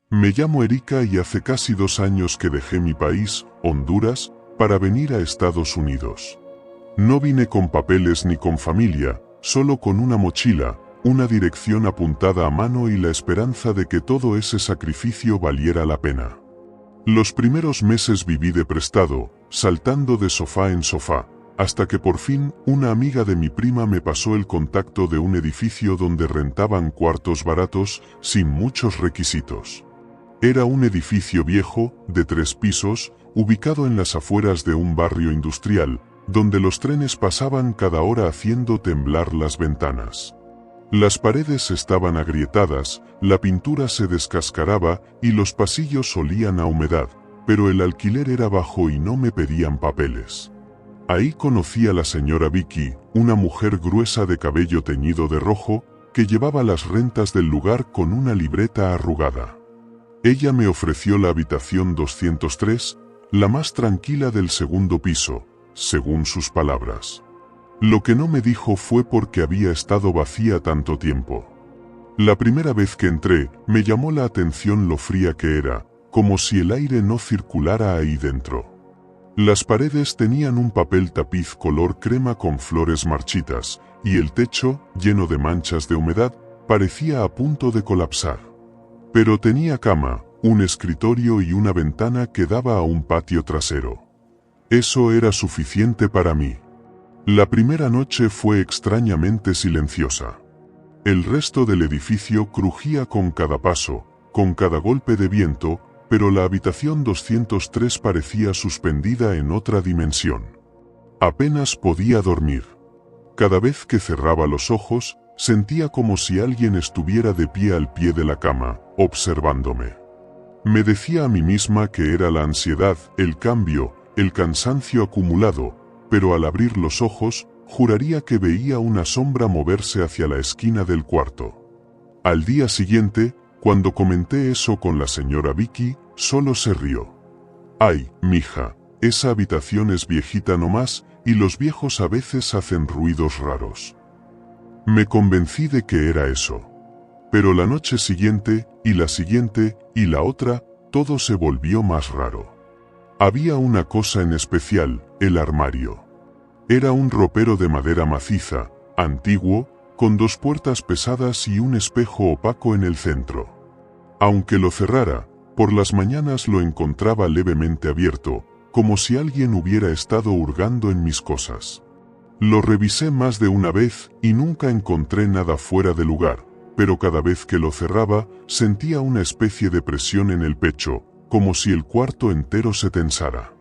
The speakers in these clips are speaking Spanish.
Me llamo Erika y hace casi 2 años que dejé mi país, Honduras, para venir a Estados Unidos. No vine con papeles ni con familia, solo con una mochila, una dirección apuntada a mano y la esperanza de que todo ese sacrificio valiera la pena. Los primeros meses viví de prestado, saltando de sofá en sofá, hasta que por fin una amiga de mi prima me pasó el contacto de un edificio donde rentaban cuartos baratos, sin muchos requisitos. Era un edificio viejo, de 3 pisos, ubicado en las afueras de un barrio industrial, donde los trenes pasaban cada hora haciendo temblar las ventanas. Las paredes estaban agrietadas, la pintura se descascaraba y los pasillos olían a humedad, pero el alquiler era bajo y no me pedían papeles. Ahí conocí a la señora Vicky, una mujer gruesa de cabello teñido de rojo, que llevaba las rentas del lugar con una libreta arrugada. Ella me ofreció la habitación 203, la más tranquila del segundo piso, según sus palabras. Lo que no me dijo fue por qué había estado vacía tanto tiempo. La primera vez que entré, me llamó la atención lo fría que era, como si el aire no circulara ahí dentro. Las paredes tenían un papel tapiz color crema con flores marchitas, y el techo, lleno de manchas de humedad, parecía a punto de colapsar. Pero tenía cama, un escritorio y una ventana que daba a un patio trasero. Eso era suficiente para mí. La primera noche fue extrañamente silenciosa. El resto del edificio crujía con cada paso, con cada golpe de viento, pero la habitación 203 parecía suspendida en otra dimensión. Apenas podía dormir. Cada vez que cerraba los ojos, sentía como si alguien estuviera de pie al pie de la cama, observándome. Me decía a mí misma que era la ansiedad, el cambio, el cansancio acumulado, pero al abrir los ojos, juraría que veía una sombra moverse hacia la esquina del cuarto. Al día siguiente, cuando comenté eso con la señora Vicky, solo se rió. «Ay, mija, esa habitación es viejita nomás, y los viejos a veces hacen ruidos raros». Me convencí de que era eso. Pero la noche siguiente, y la siguiente, y la otra, todo se volvió más raro. Había una cosa en especial, el armario. Era un ropero de madera maciza, antiguo, con 2 puertas pesadas y un espejo opaco en el centro. Aunque lo cerrara, por las mañanas lo encontraba levemente abierto, como si alguien hubiera estado hurgando en mis cosas. Lo revisé más de una vez y nunca encontré nada fuera de lugar, pero cada vez que lo cerraba, sentía una especie de presión en el pecho, como si el cuarto entero se tensara.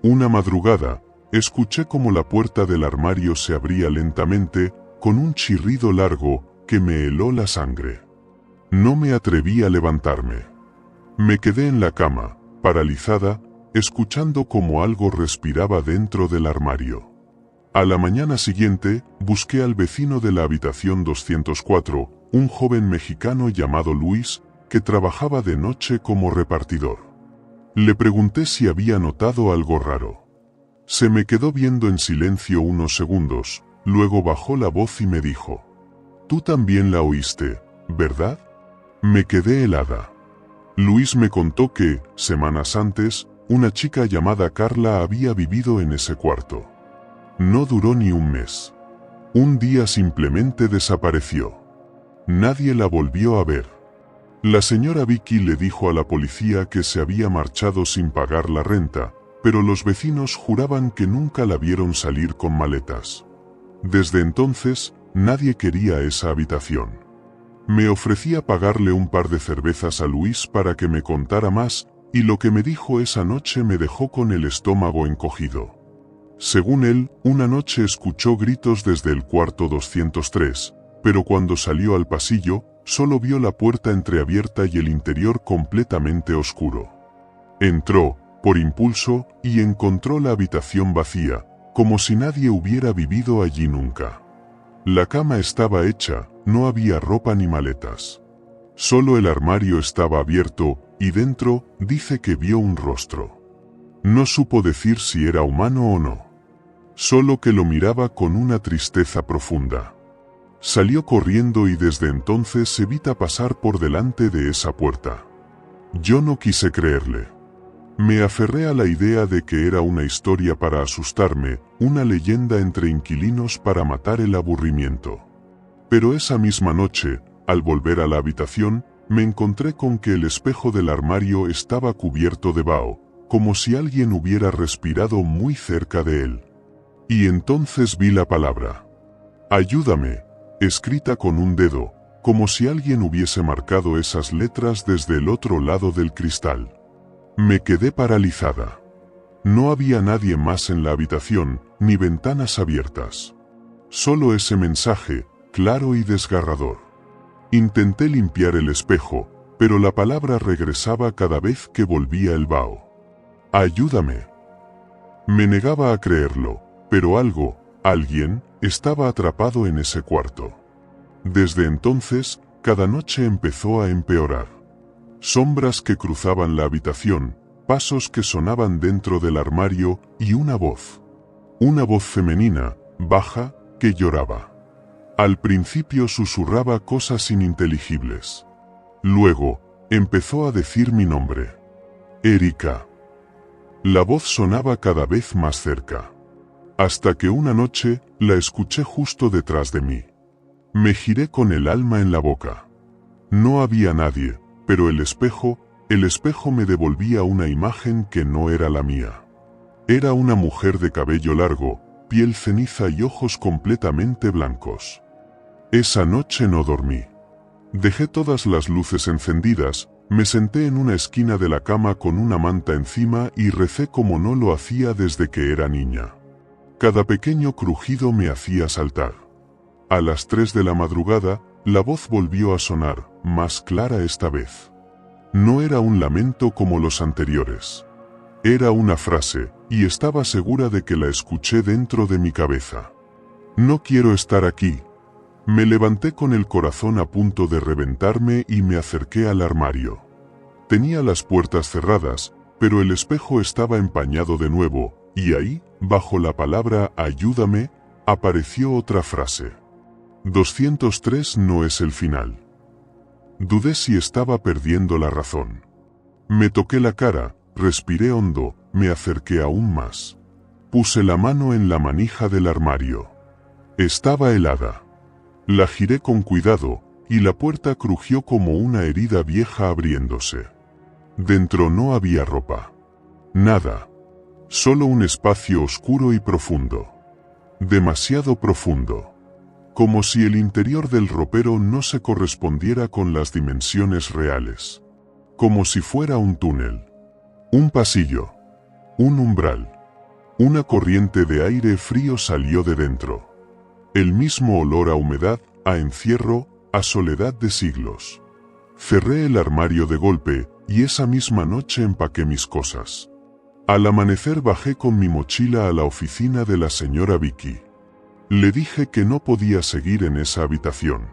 Una madrugada, escuché como la puerta del armario se abría lentamente, con un chirrido largo que me heló la sangre. No me atreví a levantarme. Me quedé en la cama, paralizada, escuchando como algo respiraba dentro del armario. A la mañana siguiente, busqué al vecino de la habitación 204, un joven mexicano llamado Luis, que trabajaba de noche como repartidor. Le pregunté si había notado algo raro. Se me quedó viendo en silencio unos segundos, luego bajó la voz y me dijo: «Tú también la oíste, ¿verdad?». Me quedé helada. Luis me contó que, semanas antes, una chica llamada Carla había vivido en ese cuarto. No duró ni un mes. Un día simplemente desapareció. Nadie la volvió a ver. La señora Vicky le dijo a la policía que se había marchado sin pagar la renta, pero los vecinos juraban que nunca la vieron salir con maletas. Desde entonces, nadie quería esa habitación. Me ofrecía pagarle un par de cervezas a Luis para que me contara más, y lo que me dijo esa noche me dejó con el estómago encogido. Según él, una noche escuchó gritos desde el cuarto 203, pero cuando salió al pasillo, solo vio la puerta entreabierta y el interior completamente oscuro. Entró, por impulso, y encontró la habitación vacía, como si nadie hubiera vivido allí nunca. La cama estaba hecha, no había ropa ni maletas. Solo el armario estaba abierto, y dentro, dice que vio un rostro. No supo decir si era humano o no. Solo que lo miraba con una tristeza profunda. Salió corriendo y desde entonces evita pasar por delante de esa puerta. Yo no quise creerle. Me aferré a la idea de que era una historia para asustarme, una leyenda entre inquilinos para matar el aburrimiento. Pero esa misma noche, al volver a la habitación, me encontré con que el espejo del armario estaba cubierto de vaho, como si alguien hubiera respirado muy cerca de él. Y entonces vi la palabra ayúdame, escrita con un dedo, como si alguien hubiese marcado esas letras desde el otro lado del cristal. Me quedé paralizada. No había nadie más en la habitación, ni ventanas abiertas. Solo ese mensaje, claro y desgarrador. Intenté limpiar el espejo, pero la palabra regresaba cada vez que volvía el vaho. Ayúdame. Me negaba a creerlo, pero alguien, estaba atrapado en ese cuarto. Desde entonces, cada noche empezó a empeorar. Sombras que cruzaban la habitación, pasos que sonaban dentro del armario y una voz. Una voz femenina, baja, que lloraba. Al principio susurraba cosas ininteligibles. Luego, empezó a decir mi nombre. Erika. La voz sonaba cada vez más cerca. Hasta que una noche, la escuché justo detrás de mí. Me giré con el alma en la boca. No había nadie, pero el espejo me devolvía una imagen que no era la mía. Era una mujer de cabello largo, piel ceniza y ojos completamente blancos. Esa noche no dormí. Dejé todas las luces encendidas, me senté en una esquina de la cama con una manta encima y recé como no lo hacía desde que era niña. Cada pequeño crujido me hacía saltar. A las 3 de la madrugada, la voz volvió a sonar, más clara esta vez. No era un lamento como los anteriores. Era una frase, y estaba segura de que la escuché dentro de mi cabeza. No quiero estar aquí. Me levanté con el corazón a punto de reventarme y me acerqué al armario. Tenía las puertas cerradas, pero el espejo estaba empañado de nuevo, y ahí, bajo la palabra ayúdame, apareció otra frase. 203 no es el final. Dudé si estaba perdiendo la razón. Me toqué la cara, respiré hondo, me acerqué aún más. Puse la mano en la manija del armario. Estaba helada. La giré con cuidado, y la puerta crujió como una herida vieja abriéndose. Dentro no había ropa. Nada. Solo un espacio oscuro y profundo. Demasiado profundo. Como si el interior del ropero no se correspondiera con las dimensiones reales. Como si fuera un túnel. Un pasillo. Un umbral. Una corriente de aire frío salió de dentro. El mismo olor a humedad, a encierro, a soledad de siglos. Cerré el armario de golpe, y esa misma noche empaqué mis cosas. Al amanecer bajé con mi mochila a la oficina de la señora Vicky. Le dije que no podía seguir en esa habitación.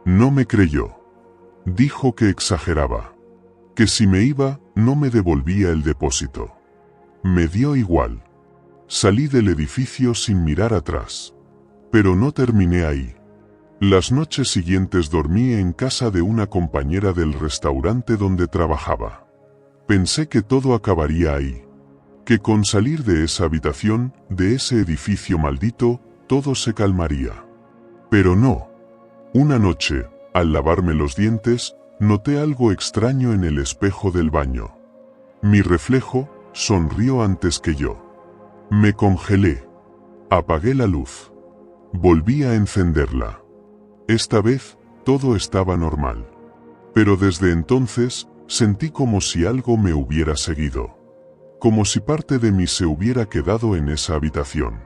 No me creyó. Dijo que exageraba. Que si me iba, no me devolvía el depósito. Me dio igual. Salí del edificio sin mirar atrás. Pero no terminé ahí. Las noches siguientes dormí en casa de una compañera del restaurante donde trabajaba. Pensé que todo acabaría ahí. Que con salir de esa habitación, de ese edificio maldito, todo se calmaría. Pero no. Una noche, al lavarme los dientes, noté algo extraño en el espejo del baño. Mi reflejo sonrió antes que yo. Me congelé. Apagué la luz. Volví a encenderla. Esta vez, todo estaba normal. Pero desde entonces, sentí como si algo me hubiera seguido. Como si parte de mí se hubiera quedado en esa habitación.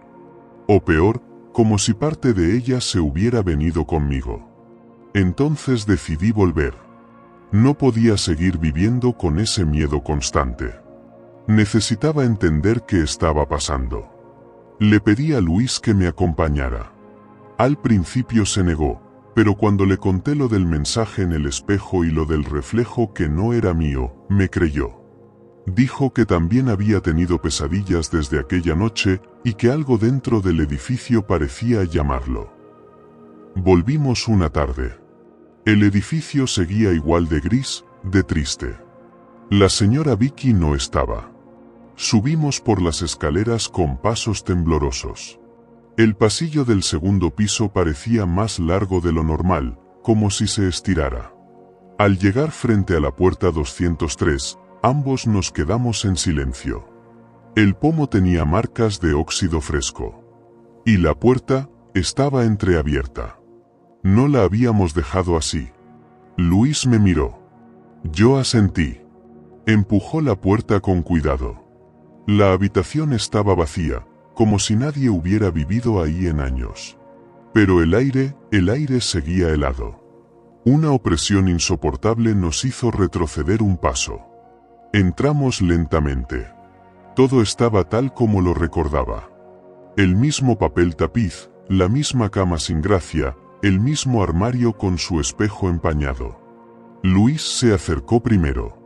O peor, como si parte de ella se hubiera venido conmigo. Entonces decidí volver. No podía seguir viviendo con ese miedo constante. Necesitaba entender qué estaba pasando. Le pedí a Luis que me acompañara. Al principio se negó, pero cuando le conté lo del mensaje en el espejo y lo del reflejo que no era mío, me creyó. Dijo que también había tenido pesadillas desde aquella noche y que algo dentro del edificio parecía llamarlo. Volvimos una tarde. El edificio seguía igual de gris, de triste. La señora Vicky no estaba. Subimos por las escaleras con pasos temblorosos. El pasillo del segundo piso parecía más largo de lo normal, como si se estirara. Al llegar frente a la puerta 203, ambos nos quedamos en silencio. El pomo tenía marcas de óxido fresco. Y la puerta estaba entreabierta. No la habíamos dejado así. Luis me miró. Yo asentí. Empujó la puerta con cuidado. La habitación estaba vacía, como si nadie hubiera vivido ahí en años. Pero el aire seguía helado. Una opresión insoportable nos hizo retroceder un paso. Entramos lentamente. Todo estaba tal como lo recordaba. El mismo papel tapiz, la misma cama sin gracia, el mismo armario con su espejo empañado. Luis se acercó primero.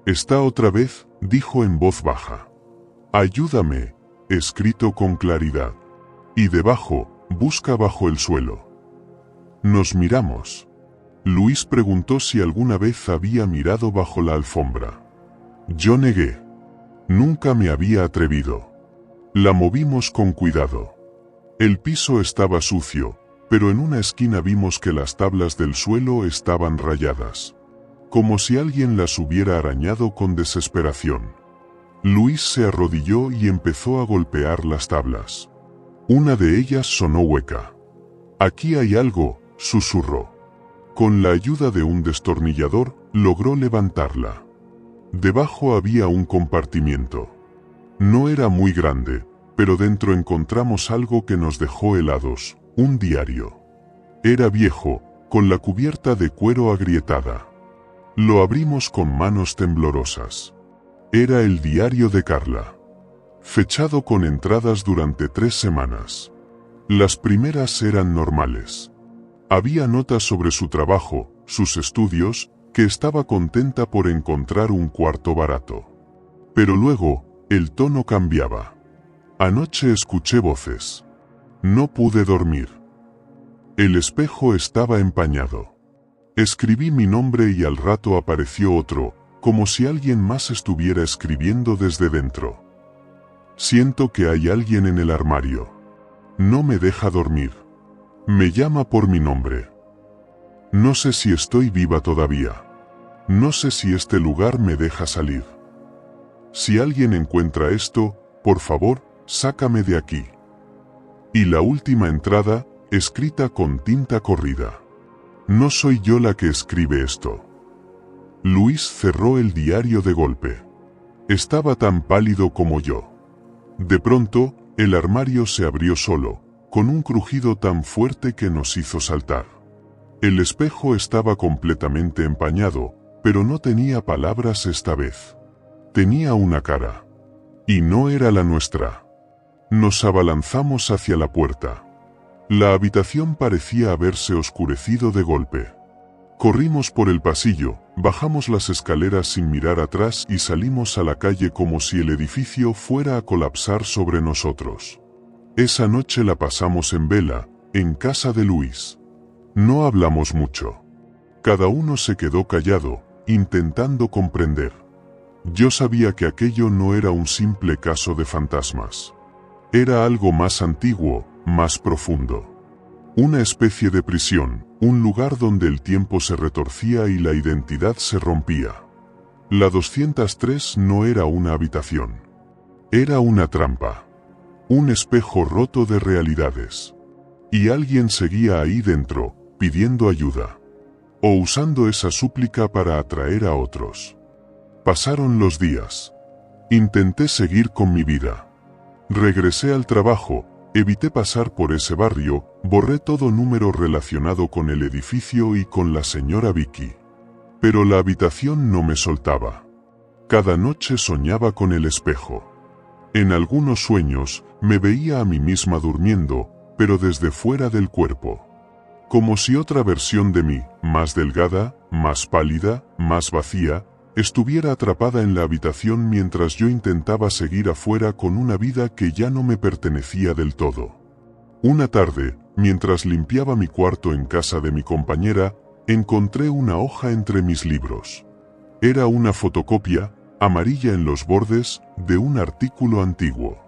«Está otra vez», dijo en voz baja. «Ayúdame», escrito con claridad. «Y debajo, busca bajo el suelo». Nos miramos. Luis preguntó si alguna vez había mirado bajo la alfombra. Yo negué. Nunca me había atrevido. La movimos con cuidado. El piso estaba sucio, pero en una esquina vimos que las tablas del suelo estaban rayadas. Como si alguien las hubiera arañado con desesperación. Luis se arrodilló y empezó a golpear las tablas. Una de ellas sonó hueca. «Aquí hay algo», susurró. Con la ayuda de un destornillador, logró levantarla. Debajo había un compartimiento. No era muy grande, pero dentro encontramos algo que nos dejó helados, un diario. Era viejo, con la cubierta de cuero agrietada. Lo abrimos con manos temblorosas. Era el diario de Carla. Fechado con entradas durante 3 semanas. Las primeras eran normales. Había notas sobre su trabajo, sus estudios, que estaba contenta por encontrar un cuarto barato. Pero luego, el tono cambiaba. Anoche escuché voces. No pude dormir. El espejo estaba empañado. Escribí mi nombre y al rato apareció otro, como si alguien más estuviera escribiendo desde dentro. Siento que hay alguien en el armario. No me deja dormir. Me llama por mi nombre. No sé si estoy viva todavía. No sé si este lugar me deja salir. Si alguien encuentra esto, por favor, sácame de aquí. Y la última entrada, escrita con tinta corrida. No soy yo la que escribe esto. Luis cerró el diario de golpe. Estaba tan pálido como yo. De pronto, el armario se abrió solo, con un crujido tan fuerte que nos hizo saltar. El espejo estaba completamente empañado, pero no tenía palabras esta vez. Tenía una cara. Y no era la nuestra. Nos abalanzamos hacia la puerta. La habitación parecía haberse oscurecido de golpe. Corrimos por el pasillo, bajamos las escaleras sin mirar atrás y salimos a la calle como si el edificio fuera a colapsar sobre nosotros. Esa noche la pasamos en vela, en casa de Luis. No hablamos mucho. Cada uno se quedó callado, intentando comprender. Yo sabía que aquello no era un simple caso de fantasmas. Era algo más antiguo, más profundo. Una especie de prisión, un lugar donde el tiempo se retorcía y la identidad se rompía. La 203 no era una habitación. Era una trampa. Un espejo roto de realidades. Y alguien seguía ahí dentro, pidiendo ayuda. O usando esa súplica para atraer a otros. Pasaron los días. Intenté seguir con mi vida. Regresé al trabajo, evité pasar por ese barrio, borré todo número relacionado con el edificio y con la señora Vicky. Pero la habitación no me soltaba. Cada noche soñaba con el espejo. En algunos sueños, me veía a mí misma durmiendo, pero desde fuera del cuerpo. Como si otra versión de mí, más delgada, más pálida, más vacía, estuviera atrapada en la habitación mientras yo intentaba seguir afuera con una vida que ya no me pertenecía del todo. Una tarde, mientras limpiaba mi cuarto en casa de mi compañera, encontré una hoja entre mis libros. Era una fotocopia, amarilla en los bordes, de un artículo antiguo.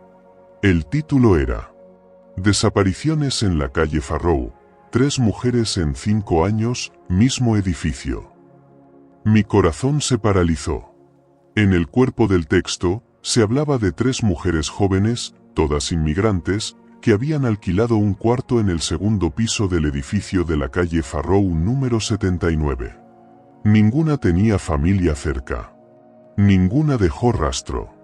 El título era Desapariciones en la calle Farrow, 3 mujeres en 5 años, mismo edificio. Mi corazón se paralizó. En el cuerpo del texto, se hablaba de 3 mujeres jóvenes, todas inmigrantes, que habían alquilado un cuarto en el segundo piso del edificio de la calle Farrow número 79. Ninguna tenía familia cerca. Ninguna dejó rastro.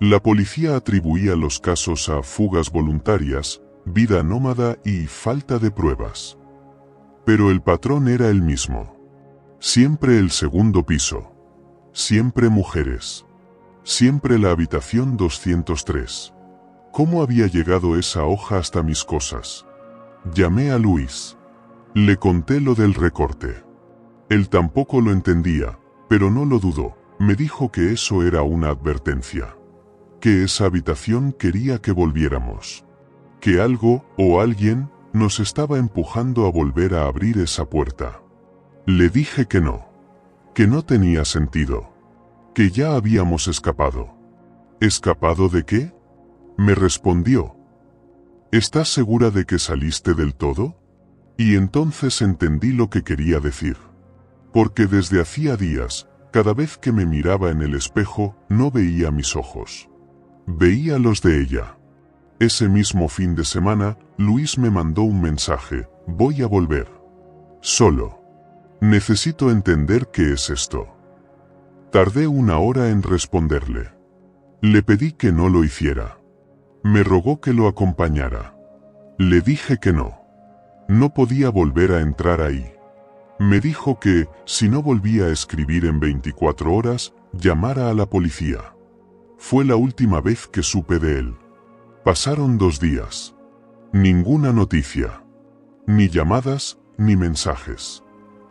La policía atribuía los casos a fugas voluntarias, vida nómada y falta de pruebas. Pero el patrón era el mismo. Siempre el segundo piso. Siempre mujeres. Siempre la habitación 203. ¿Cómo había llegado esa hoja hasta mis cosas? Llamé a Luis. Le conté lo del recorte. Él tampoco lo entendía, pero no lo dudó. Me dijo que eso era una advertencia. Que esa habitación quería que volviéramos. Que algo, o alguien, nos estaba empujando a volver a abrir esa puerta. Le dije que no tenía sentido. Que ya habíamos escapado. ¿Escapado de qué? Me respondió. ¿Estás segura de que saliste del todo? Y entonces entendí lo que quería decir. Porque desde hacía días, cada vez que me miraba en el espejo, no veía mis ojos. Veía los de ella. Ese mismo fin de semana, Luis me mandó un mensaje: voy a volver. Solo. Necesito entender qué es esto. Tardé 1 hora en responderle. Le pedí que no lo hiciera. Me rogó que lo acompañara. Le dije que no. No podía volver a entrar ahí. Me dijo que, si no volvía a escribir en 24 horas, llamara a la policía. Fue la última vez que supe de él. Pasaron 2 días. Ninguna noticia. Ni llamadas, ni mensajes.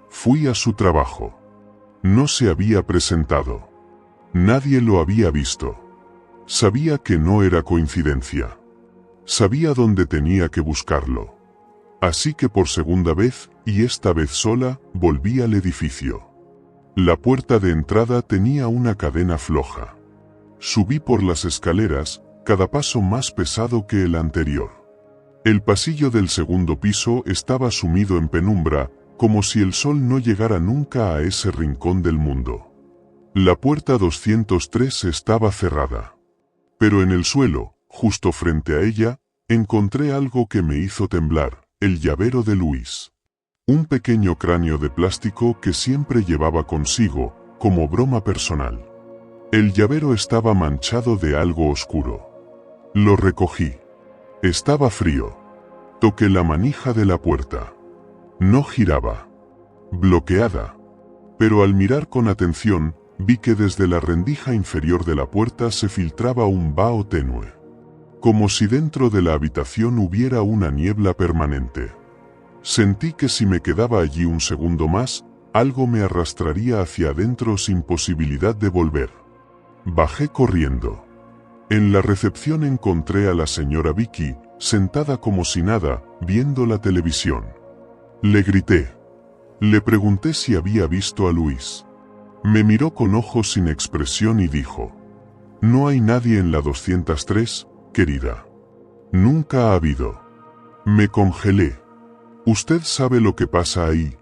Fui a su trabajo. No se había presentado. Nadie lo había visto. Sabía que no era coincidencia. Sabía dónde tenía que buscarlo. Así que por segunda vez, y esta vez sola, volví al edificio. La puerta de entrada tenía una cadena floja. Subí por las escaleras, cada paso más pesado que el anterior. El pasillo del segundo piso estaba sumido en penumbra, como si el sol no llegara nunca a ese rincón del mundo. La puerta 203 estaba cerrada. Pero en el suelo, justo frente a ella, encontré algo que me hizo temblar: el llavero de Luis. Un pequeño cráneo de plástico que siempre llevaba consigo, como broma personal. El llavero estaba manchado de algo oscuro. Lo recogí. Estaba frío. Toqué la manija de la puerta. No giraba. Bloqueada. Pero al mirar con atención, vi que desde la rendija inferior de la puerta se filtraba un vaho tenue. Como si dentro de la habitación hubiera una niebla permanente. Sentí que si me quedaba allí un segundo más, algo me arrastraría hacia adentro sin posibilidad de volver. Bajé corriendo. En la recepción encontré a la señora Vicky, sentada como si nada, viendo la televisión. Le grité. Le pregunté si había visto a Luis. Me miró con ojos sin expresión y dijo: no hay nadie en la 203, querida. Nunca ha habido. Me congelé. Usted sabe lo que pasa ahí.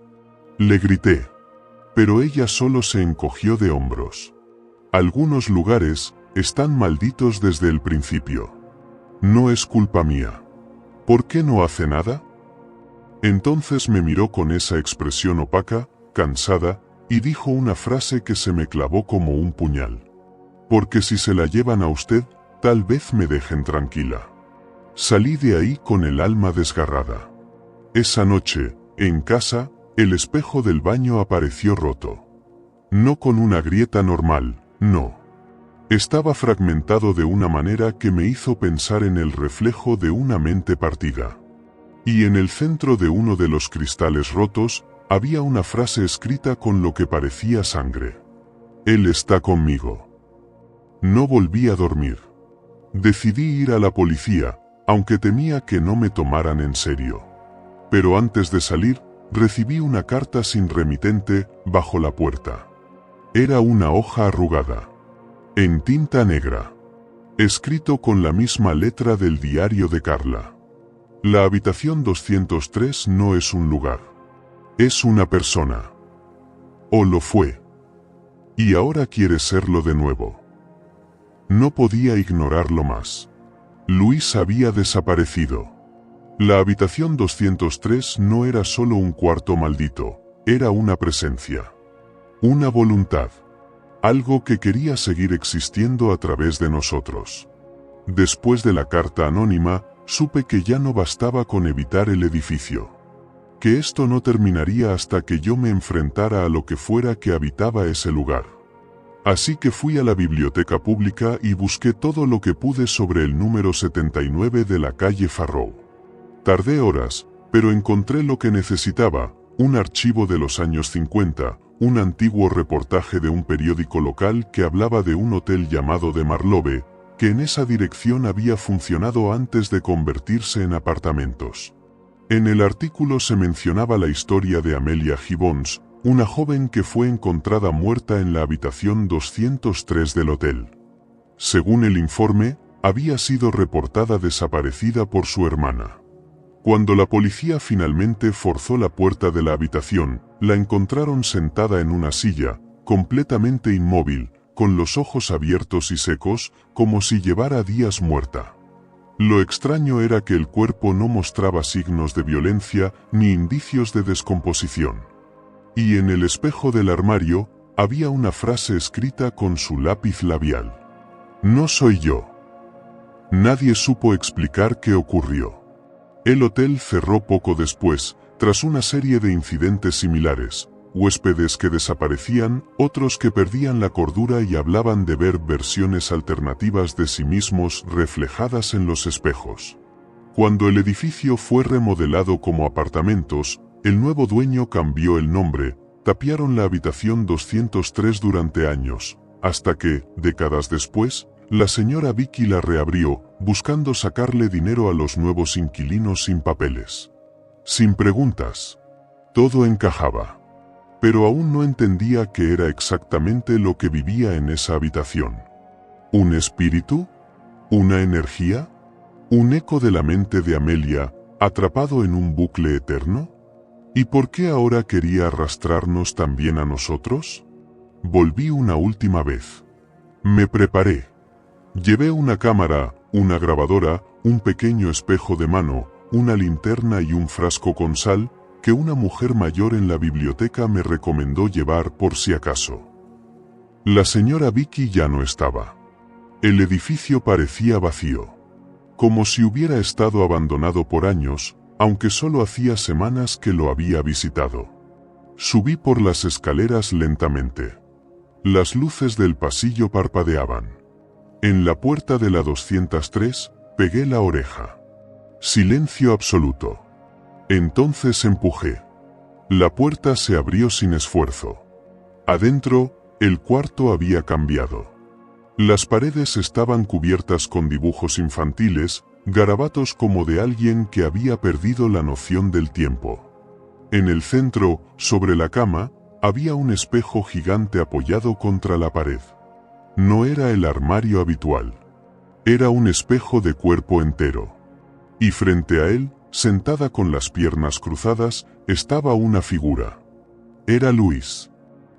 Le grité. Pero ella solo se encogió de hombros. Algunos lugares están malditos desde el principio. No es culpa mía. ¿Por qué no hace nada? Entonces me miró con esa expresión opaca, cansada, y dijo una frase que se me clavó como un puñal. Porque si se la llevan a usted, tal vez me dejen tranquila. Salí de ahí con el alma desgarrada. Esa noche, en casa, el espejo del baño apareció roto. No con una grieta normal, no. Estaba fragmentado de una manera que me hizo pensar en el reflejo de una mente partida. Y en el centro de uno de los cristales rotos, había una frase escrita con lo que parecía sangre. Él está conmigo. No volví a dormir. Decidí ir a la policía, aunque temía que no me tomaran en serio. Pero antes de salir, recibí una carta sin remitente, bajo la puerta. Era una hoja arrugada, en tinta negra, escrito con la misma letra del diario de Carla. La habitación 203 no es un lugar, es una persona. O lo fue. Y ahora quiere serlo de nuevo. No podía ignorarlo más. Luis había desaparecido. La habitación 203 no era solo un cuarto maldito, era una presencia. Una voluntad. Algo que quería seguir existiendo a través de nosotros. Después de la carta anónima, supe que ya no bastaba con evitar el edificio. Que esto no terminaría hasta que yo me enfrentara a lo que fuera que habitaba ese lugar. Así que fui a la biblioteca pública y busqué todo lo que pude sobre el número 79 de la calle Farrow. Tardé horas, pero encontré lo que necesitaba, un archivo de los años 50, un antiguo reportaje de un periódico local que hablaba de un hotel llamado de Marlowe, que en esa dirección había funcionado antes de convertirse en apartamentos. En el artículo se mencionaba la historia de Amelia Gibbons, una joven que fue encontrada muerta en la habitación 203 del hotel. Según el informe, había sido reportada desaparecida por su hermana. Cuando la policía finalmente forzó la puerta de la habitación, la encontraron sentada en una silla, completamente inmóvil, con los ojos abiertos y secos, como si llevara días muerta. Lo extraño era que el cuerpo no mostraba signos de violencia ni indicios de descomposición. Y en el espejo del armario, había una frase escrita con su lápiz labial. No soy yo. Nadie supo explicar qué ocurrió. El hotel cerró poco después, tras una serie de incidentes similares, huéspedes que desaparecían, otros que perdían la cordura y hablaban de ver versiones alternativas de sí mismos reflejadas en los espejos. Cuando el edificio fue remodelado como apartamentos, el nuevo dueño cambió el nombre, tapiaron la habitación 203 durante años, hasta que, décadas después, la señora Vicky la reabrió, buscando sacarle dinero a los nuevos inquilinos sin papeles. Sin preguntas. Todo encajaba. Pero aún no entendía qué era exactamente lo que vivía en esa habitación. ¿Un espíritu? ¿Una energía? ¿Un eco de la mente de Amelia, atrapado en un bucle eterno? ¿Y por qué ahora quería arrastrarnos también a nosotros? Volví una última vez. Me preparé. Llevé una cámara, una grabadora, un pequeño espejo de mano, una linterna y un frasco con sal, que una mujer mayor en la biblioteca me recomendó llevar por si acaso. La señora Vicky ya no estaba. El edificio parecía vacío. Como si hubiera estado abandonado por años, aunque solo hacía semanas que lo había visitado. Subí por las escaleras lentamente. Las luces del pasillo parpadeaban. En la puerta de la 203, pegué la oreja. Silencio absoluto. Entonces empujé. La puerta se abrió sin esfuerzo. Adentro, el cuarto había cambiado. Las paredes estaban cubiertas con dibujos infantiles, garabatos como de alguien que había perdido la noción del tiempo. En el centro, sobre la cama, había un espejo gigante apoyado contra la pared. No era el armario habitual. Era un espejo de cuerpo entero. Y frente a él, sentada con las piernas cruzadas, estaba una figura. Era Luis.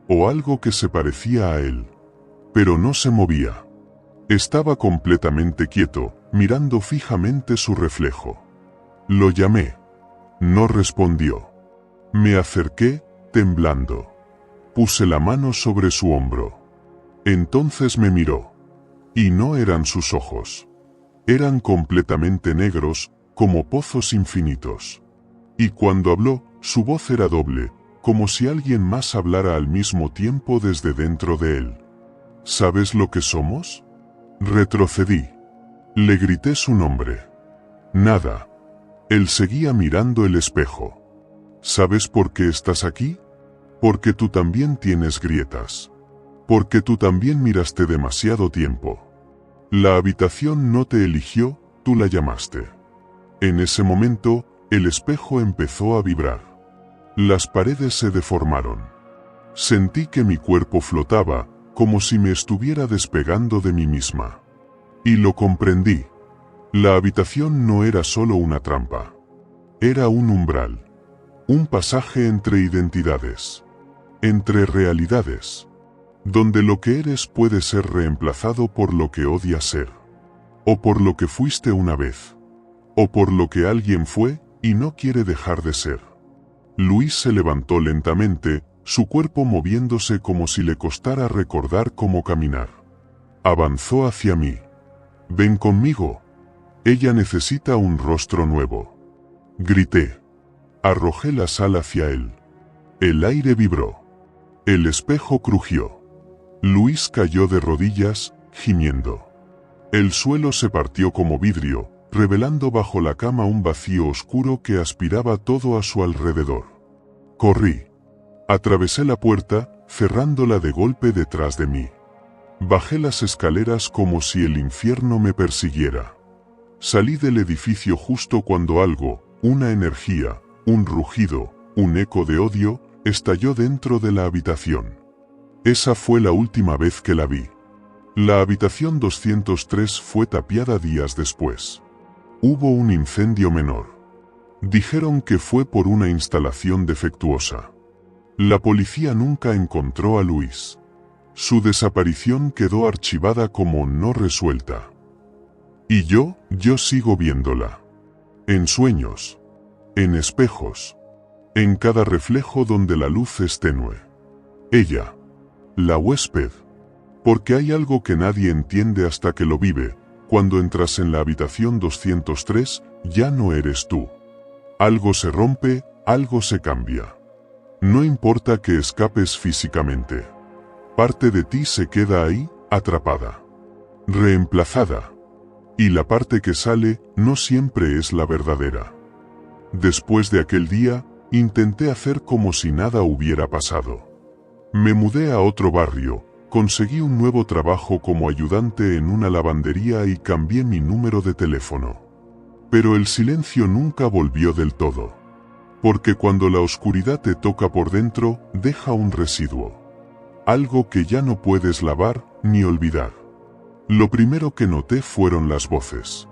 O algo que se parecía a él. Pero no se movía. Estaba completamente quieto, mirando fijamente su reflejo. Lo llamé. No respondió. Me acerqué, temblando. Puse la mano sobre su hombro. Entonces me miró. Y no eran sus ojos. Eran completamente negros, como pozos infinitos. Y cuando habló, su voz era doble, como si alguien más hablara al mismo tiempo desde dentro de él. ¿Sabes lo que somos? Retrocedí. Le grité su nombre. Nada. Él seguía mirando el espejo. ¿Sabes por qué estás aquí? Porque tú también tienes grietas. Porque tú también miraste demasiado tiempo. La habitación no te eligió, tú la llamaste. En ese momento, el espejo empezó a vibrar. Las paredes se deformaron. Sentí que mi cuerpo flotaba, como si me estuviera despegando de mí misma. Y lo comprendí. La habitación no era solo una trampa. Era un umbral. Un pasaje entre identidades. Entre realidades. Donde lo que eres puede ser reemplazado por lo que odias ser. O por lo que fuiste una vez. O por lo que alguien fue y no quiere dejar de ser. Luis se levantó lentamente, su cuerpo moviéndose como si le costara recordar cómo caminar. Avanzó hacia mí. «Ven conmigo. Ella necesita un rostro nuevo». Grité. Arrojé la sal hacia él. El aire vibró. El espejo crujió. Luis cayó de rodillas, gimiendo. El suelo se partió como vidrio, revelando bajo la cama un vacío oscuro que aspiraba todo a su alrededor. Corrí. Atravesé la puerta, cerrándola de golpe detrás de mí. Bajé las escaleras como si el infierno me persiguiera. Salí del edificio justo cuando algo, una energía, un rugido, un eco de odio, estalló dentro de la habitación. Esa fue la última vez que la vi. La habitación 203 fue tapiada días después. Hubo un incendio menor. Dijeron que fue por una instalación defectuosa. La policía nunca encontró a Luis. Su desaparición quedó archivada como no resuelta. Y yo sigo viéndola. En sueños. En espejos. En cada reflejo donde la luz es tenue. Ella. La huésped. Porque hay algo que nadie entiende hasta que lo vive. Cuando entras en la habitación 203, ya no eres tú. Algo se rompe, algo se cambia. No importa que escapes físicamente. Parte de ti se queda ahí, atrapada. Reemplazada. Y la parte que sale, no siempre es la verdadera. Después de aquel día, intenté hacer como si nada hubiera pasado. Me mudé a otro barrio, conseguí un nuevo trabajo como ayudante en una lavandería y cambié mi número de teléfono. Pero el silencio nunca volvió del todo. Porque cuando la oscuridad te toca por dentro, deja un residuo. Algo que ya no puedes lavar ni olvidar. Lo primero que noté fueron las voces.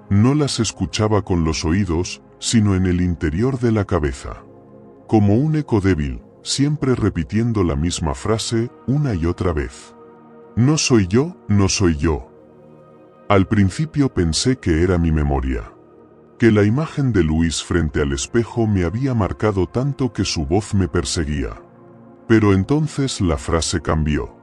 No las escuchaba con los oídos, sino en el interior de la cabeza. Como un eco débil, siempre repitiendo la misma frase una y otra vez. No soy yo, no soy yo. Al principio pensé que era mi memoria. Que la imagen de Luis frente al espejo me había marcado tanto que su voz me perseguía. Pero entonces la frase cambió.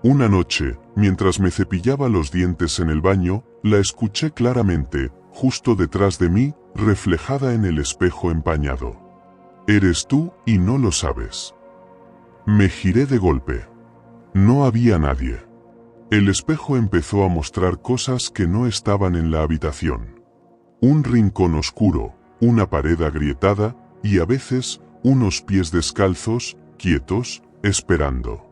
Una noche, mientras me cepillaba los dientes en el baño, la escuché claramente, justo detrás de mí, reflejada en el espejo empañado. Eres tú y no lo sabes. Me giré de golpe. No había nadie. El espejo empezó a mostrar cosas que no estaban en la habitación. Un rincón oscuro, una pared agrietada, y a veces, unos pies descalzos, quietos, esperando.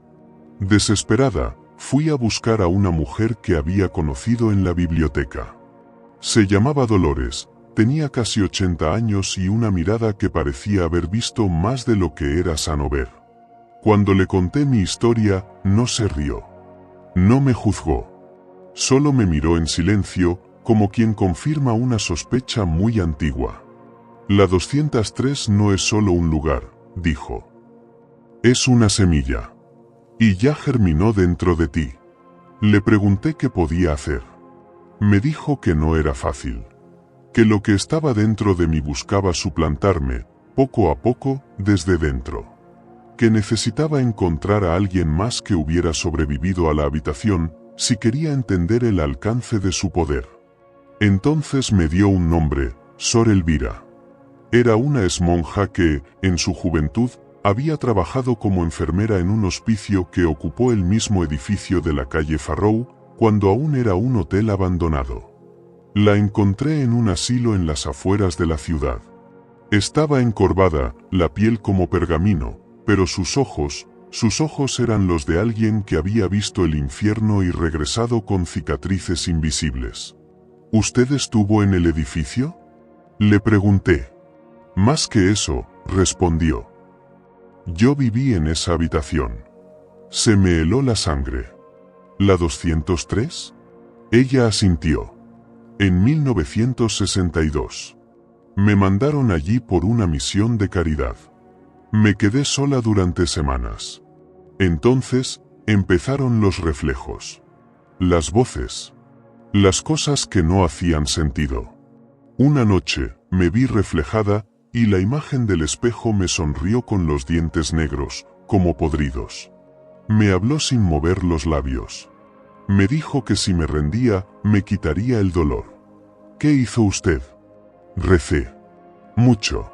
Desesperada, fui a buscar a una mujer que había conocido en la biblioteca. Se llamaba Dolores, tenía casi 80 años y una mirada que parecía haber visto más de lo que era sano ver. Cuando le conté mi historia, no se rió. No me juzgó. Solo me miró en silencio, como quien confirma una sospecha muy antigua. La 203 no es solo un lugar, dijo. Es una semilla. Y ya germinó dentro de ti. Le pregunté qué podía hacer. Me dijo que no era fácil. Que lo que estaba dentro de mí buscaba suplantarme, poco a poco, desde dentro. Que necesitaba encontrar a alguien más que hubiera sobrevivido a la habitación, si quería entender el alcance de su poder. Entonces me dio un nombre, Sor Elvira. Era una exmonja que, en su juventud, había trabajado como enfermera en un hospicio que ocupó el mismo edificio de la calle Farrow, cuando aún era un hotel abandonado. La encontré en un asilo en las afueras de la ciudad. Estaba encorvada, la piel como pergamino, pero sus ojos eran los de alguien que había visto el infierno y regresado con cicatrices invisibles. ¿Usted estuvo en el edificio? Le pregunté. Más que eso, respondió. Yo viví en esa habitación. Se me heló la sangre. ¿La 203? Ella asintió. En 1962. Me mandaron allí por una misión de caridad. Me quedé sola durante semanas. Entonces, empezaron los reflejos. Las voces. Las cosas que no hacían sentido. Una noche, me vi reflejada, y la imagen del espejo me sonrió con los dientes negros, como podridos. Me habló sin mover los labios. Me dijo que si me rendía, me quitaría el dolor. ¿Qué hizo usted? Recé. Mucho.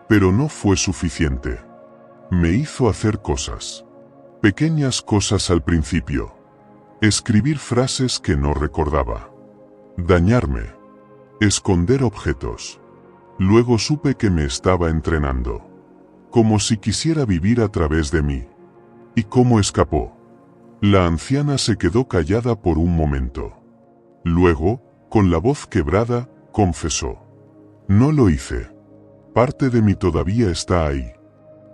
Pero no fue suficiente. Me hizo hacer cosas. Pequeñas cosas al principio. Escribir frases que no recordaba. Dañarme. Esconder objetos. Luego supe que me estaba entrenando. Como si quisiera vivir a través de mí. ¿Y cómo escapó? La anciana se quedó callada por un momento. Luego, con la voz quebrada, confesó. No lo hice. Parte de mí todavía está ahí.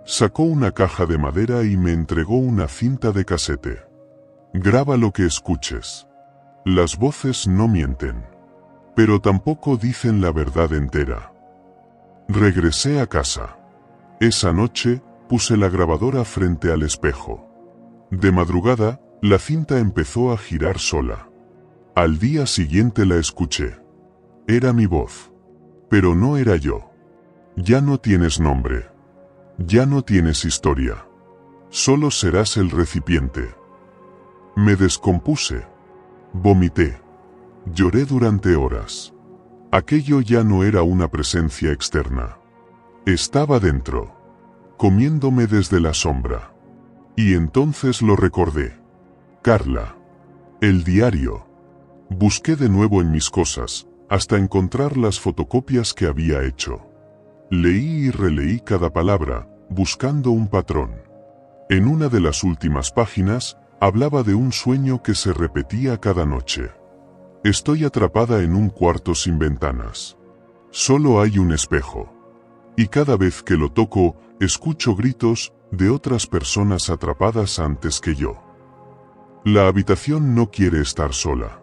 Sacó una caja de madera y me entregó una cinta de casete. Graba lo que escuches. Las voces no mienten. Pero tampoco dicen la verdad entera. Regresé a casa. Esa noche, puse la grabadora frente al espejo. De madrugada, la cinta empezó a girar sola. Al día siguiente la escuché. Era mi voz. Pero no era yo. Ya no tienes nombre. Ya no tienes historia. Solo serás el recipiente. Me descompuse. Vomité. Lloré durante horas. Aquello ya no era una presencia externa. Estaba dentro, comiéndome desde la sombra. Y entonces lo recordé. Carla. El diario. Busqué de nuevo en mis cosas, hasta encontrar las fotocopias que había hecho. Leí y releí cada palabra, buscando un patrón. En una de las últimas páginas, hablaba de un sueño que se repetía cada noche. Estoy atrapada en un cuarto sin ventanas. Solo hay un espejo. Y cada vez que lo toco, escucho gritos de otras personas atrapadas antes que yo. La habitación no quiere estar sola.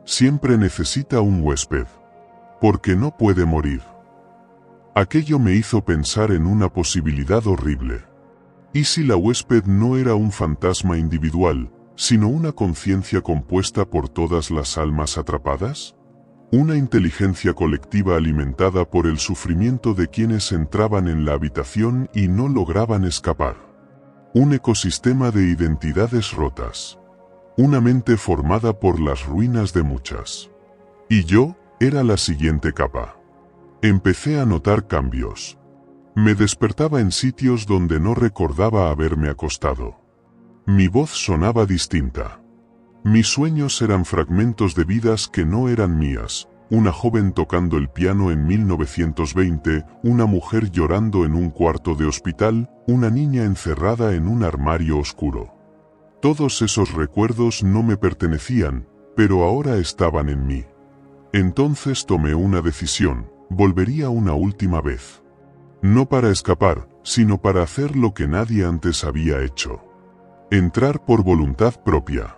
Siempre necesita un huésped. Porque no puede morir. Aquello me hizo pensar en una posibilidad horrible. ¿Y si la huésped no era un fantasma individual, sino una conciencia compuesta por todas las almas atrapadas? Una inteligencia colectiva alimentada por el sufrimiento de quienes entraban en la habitación y no lograban escapar. Un ecosistema de identidades rotas. Una mente formada por las ruinas de muchas. Y yo, era la siguiente capa. Empecé a notar cambios. Me despertaba en sitios donde no recordaba haberme acostado. Mi voz sonaba distinta. Mis sueños eran fragmentos de vidas que no eran mías. Una joven tocando el piano en 1920, una mujer llorando en un cuarto de hospital, una niña encerrada en un armario oscuro. Todos esos recuerdos no me pertenecían, pero ahora estaban en mí. Entonces tomé una decisión, volvería una última vez. No para escapar, sino para hacer lo que nadie antes había hecho. Entrar por voluntad propia.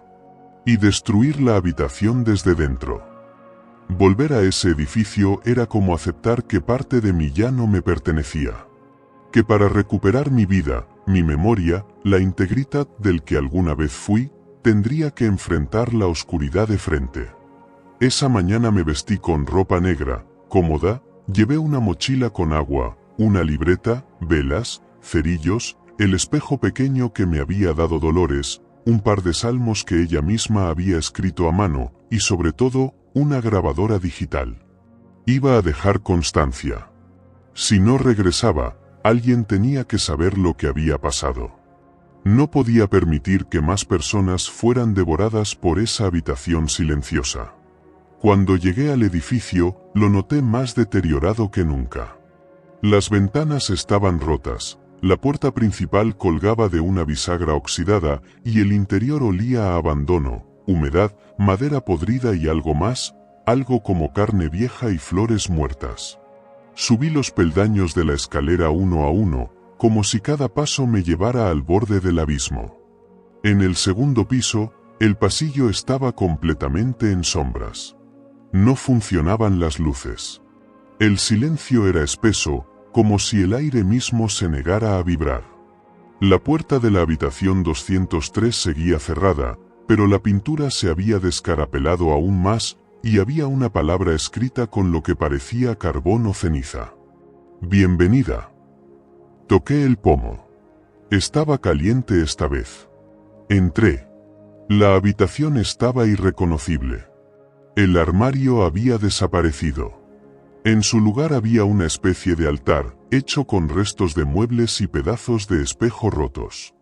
Y destruir la habitación desde dentro. Volver a ese edificio era como aceptar que parte de mí ya no me pertenecía. Que para recuperar mi vida, mi memoria, la integridad del que alguna vez fui, tendría que enfrentar la oscuridad de frente. Esa mañana me vestí con ropa negra, cómoda, llevé una mochila con agua, una libreta, velas, cerillos, el espejo pequeño que me había dado Dolores, un par de salmos que ella misma había escrito a mano, y sobre todo, una grabadora digital. Iba a dejar constancia. Si no regresaba, alguien tenía que saber lo que había pasado. No podía permitir que más personas fueran devoradas por esa habitación silenciosa. Cuando llegué al edificio, lo noté más deteriorado que nunca. Las ventanas estaban rotas, la puerta principal colgaba de una bisagra oxidada y el interior olía a abandono, humedad, madera podrida y algo más, algo como carne vieja y flores muertas. Subí los peldaños de la escalera uno a uno, como si cada paso me llevara al borde del abismo. En el segundo piso, el pasillo estaba completamente en sombras. No funcionaban las luces. El silencio era espeso, como si el aire mismo se negara a vibrar. La puerta de la habitación 203 seguía cerrada, pero la pintura se había descarapelado aún más, y había una palabra escrita con lo que parecía carbón o ceniza. Bienvenida. Toqué el pomo. Estaba caliente esta vez. Entré. La habitación estaba irreconocible. El armario había desaparecido. En su lugar había una especie de altar, hecho con restos de muebles y pedazos de espejo rotos.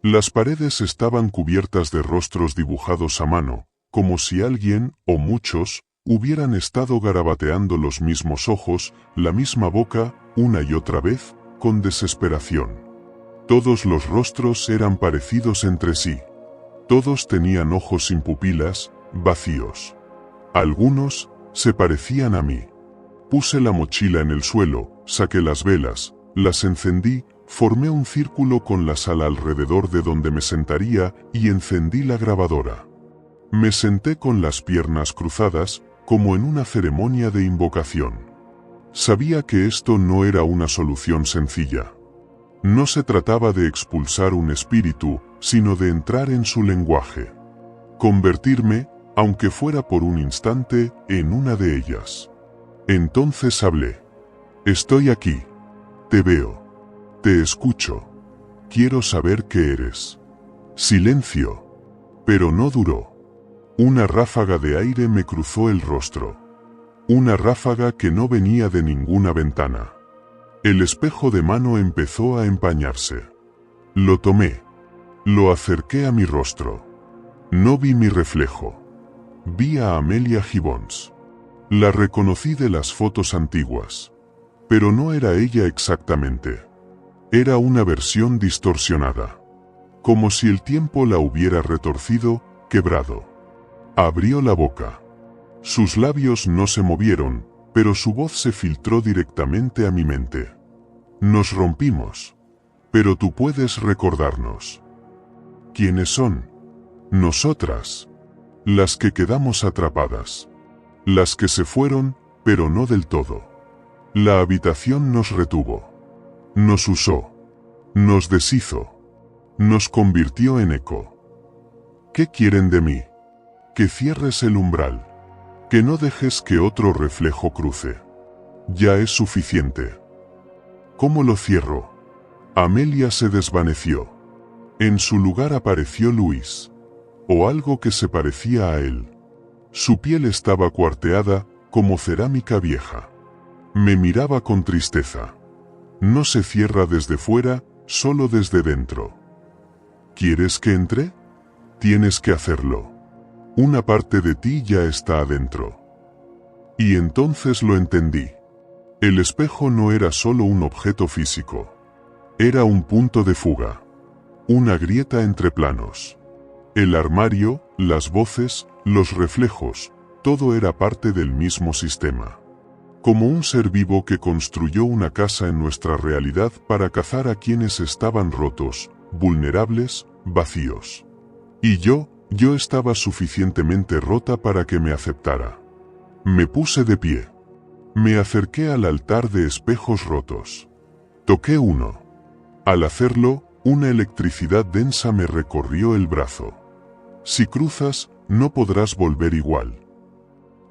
Las paredes estaban cubiertas de rostros dibujados a mano, como si alguien, o muchos, hubieran estado garabateando los mismos ojos, la misma boca, una y otra vez, con desesperación. Todos los rostros eran parecidos entre sí. Todos tenían ojos sin pupilas, vacíos. Algunos se parecían a mí. Puse la mochila en el suelo, saqué las velas, las encendí, formé un círculo con la sala alrededor de donde me sentaría y encendí la grabadora. Me senté con las piernas cruzadas, como en una ceremonia de invocación. Sabía que esto no era una solución sencilla. No se trataba de expulsar un espíritu, sino de entrar en su lenguaje. Convertirme, aunque fuera por un instante, en una de ellas. Entonces hablé. Estoy aquí. Te veo. Te escucho. Quiero saber qué eres. Silencio. Pero no duró. Una ráfaga de aire me cruzó el rostro. Una ráfaga que no venía de ninguna ventana. El espejo de mano empezó a empañarse. Lo tomé. Lo acerqué a mi rostro. No vi mi reflejo. Vi a Amelia Gibbons. La reconocí de las fotos antiguas. Pero no era ella exactamente. Era una versión distorsionada. Como si el tiempo la hubiera retorcido, quebrado. Abrió la boca. Sus labios no se movieron, pero su voz se filtró directamente a mi mente. Nos rompimos. Pero tú puedes recordarnos. ¿Quiénes son? Nosotras. Las que quedamos atrapadas. Las que se fueron, pero no del todo. La habitación nos retuvo. Nos usó. Nos deshizo. Nos convirtió en eco. ¿Qué quieren de mí? Que cierres el umbral. Que no dejes que otro reflejo cruce. Ya es suficiente. ¿Cómo lo cierro? Amelia se desvaneció. En su lugar apareció Luis. O algo que se parecía a él. Su piel estaba cuarteada, como cerámica vieja. Me miraba con tristeza. No se cierra desde fuera, solo desde dentro. ¿Quieres que entre? Tienes que hacerlo. Una parte de ti ya está adentro. Y entonces lo entendí. El espejo no era solo un objeto físico. Era un punto de fuga. Una grieta entre planos. El armario, las voces, los reflejos, todo era parte del mismo sistema. Como un ser vivo que construyó una casa en nuestra realidad para cazar a quienes estaban rotos, vulnerables, vacíos. Y yo estaba suficientemente rota para que me aceptara. Me puse de pie. Me acerqué al altar de espejos rotos. Toqué uno. Al hacerlo, una electricidad densa me recorrió el brazo. Si cruzas, no podrás volver igual.